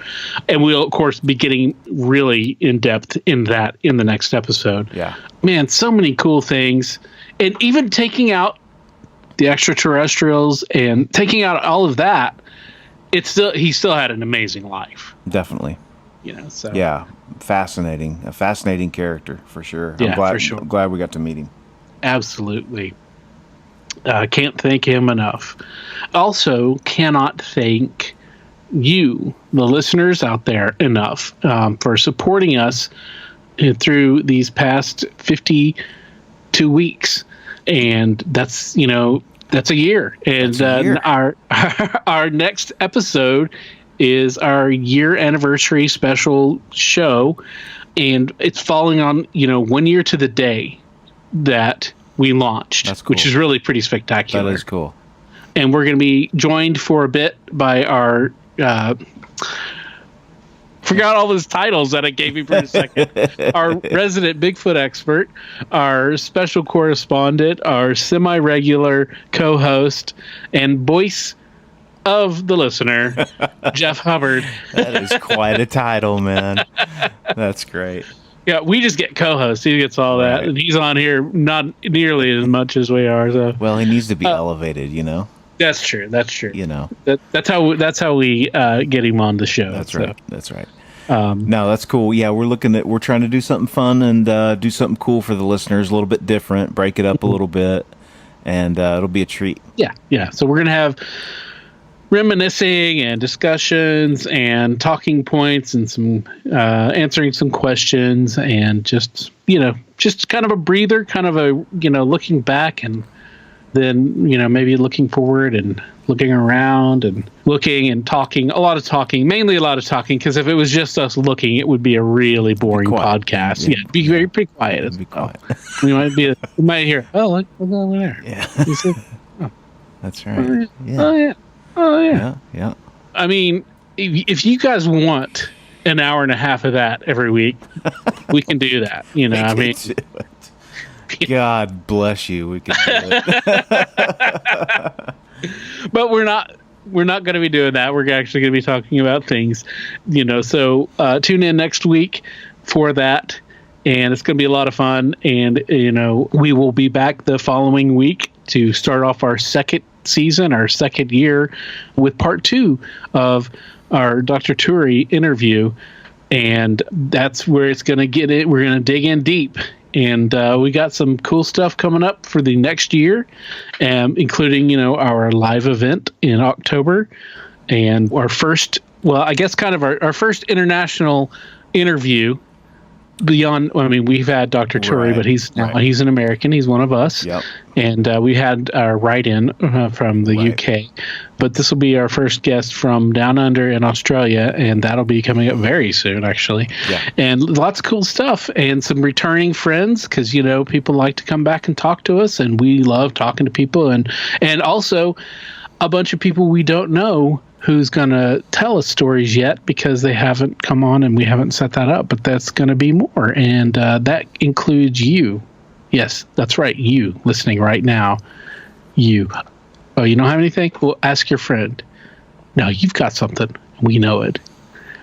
And we'll, of course, be getting really in depth in that in the next episode. Yeah. Man, so many cool things. And even taking out the extraterrestrials and taking out all of that, he still had an amazing life. Definitely. So. Yeah, a fascinating character for sure. Yeah, for sure. I'm glad we got to meet him. Absolutely. Can't thank him enough. Also, cannot thank you, the listeners out there, enough for supporting us through these past 52 weeks. And that's a year. And our next episode is our year anniversary special show, and it's falling on 1 year to the day that we launched. That's cool. Which is really pretty spectacular. That is cool. And we're going to be joined for a bit by our forgot all those titles that I gave you for a second. Our resident Bigfoot expert, our special correspondent, our semi-regular co-host, and voice of the listener, Jeff Hubbard. That is quite a title, man. That's great. Yeah, we just get co-host. He gets all that, and he's on here not nearly as much as we are. So. Well, he needs to be elevated, That's true. That's true. That's how we get him on the show. That's right. That's right. No, that's cool. Yeah, we're trying to do something fun and do something cool for the listeners, a little bit different, break it up a little bit, and it'll be a treat. Yeah. So we're gonna have reminiscing and discussions and talking points and some answering some questions and just kind of a breather, kind of a looking back and then maybe looking forward and looking around and looking and talking. Mainly a lot of talking, because if it was just us looking, it would be a really boring podcast. Yeah, it'd be pretty quiet. It'd be quiet. We might hear, look over there. Yeah. That's right. Oh, yeah. Oh yeah. Yeah. I mean, if you guys want an hour and a half of that every week, we can do that. I mean, God bless you. We can do it. But we're not going to be doing that. We're actually going to be talking about things, So tune in next week for that, and it's going to be a lot of fun. And we will be back the following week to start off our second season, our second year, with part 2 of our Dr. Turi interview, and that's where it's going to get it. We're going to dig in deep. And we got some cool stuff coming up for the next year, including, our live event in October and our first, I guess kind of our first international interview beyond. We've had Dr. Turi, but he's an American. He's one of us. Yep. And we had our write-in from the UK. But this will be our first guest from down under in Australia, and that'll be coming up very soon, actually. Yeah. And lots of cool stuff and some returning friends because, people like to come back and talk to us, and we love talking to people. And also a bunch of people we don't know who's going to tell us stories yet because they haven't come on and we haven't set that up, but that's going to be more. And that includes you. Yes, that's right. You listening right now. You. Oh, you don't have anything? Well, ask your friend. No, you've got something. We know it.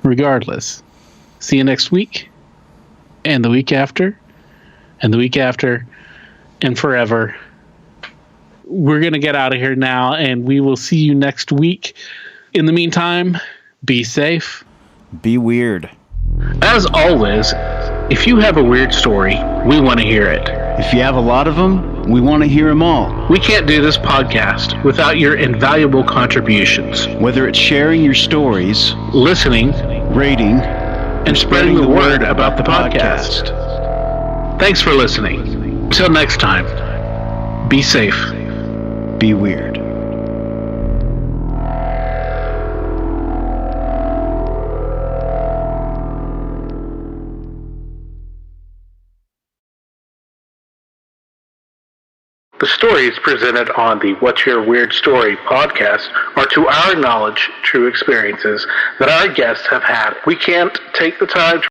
Regardless. See you next week. And the week after. And the week after. And forever. We're going to get out of here now, and we will see you next week. In the meantime, be safe. Be weird. As always, if you have a weird story, we want to hear it. If you have a lot of them, we want to hear them all. We can't do this podcast without your invaluable contributions. Whether it's sharing your stories, listening, rating, and spreading the word about the podcast. Thanks for listening. Until next time, be safe. Be weird. The stories presented on the What's Your Weird Story podcast are, to our knowledge, true experiences that our guests have had. We can't take the time to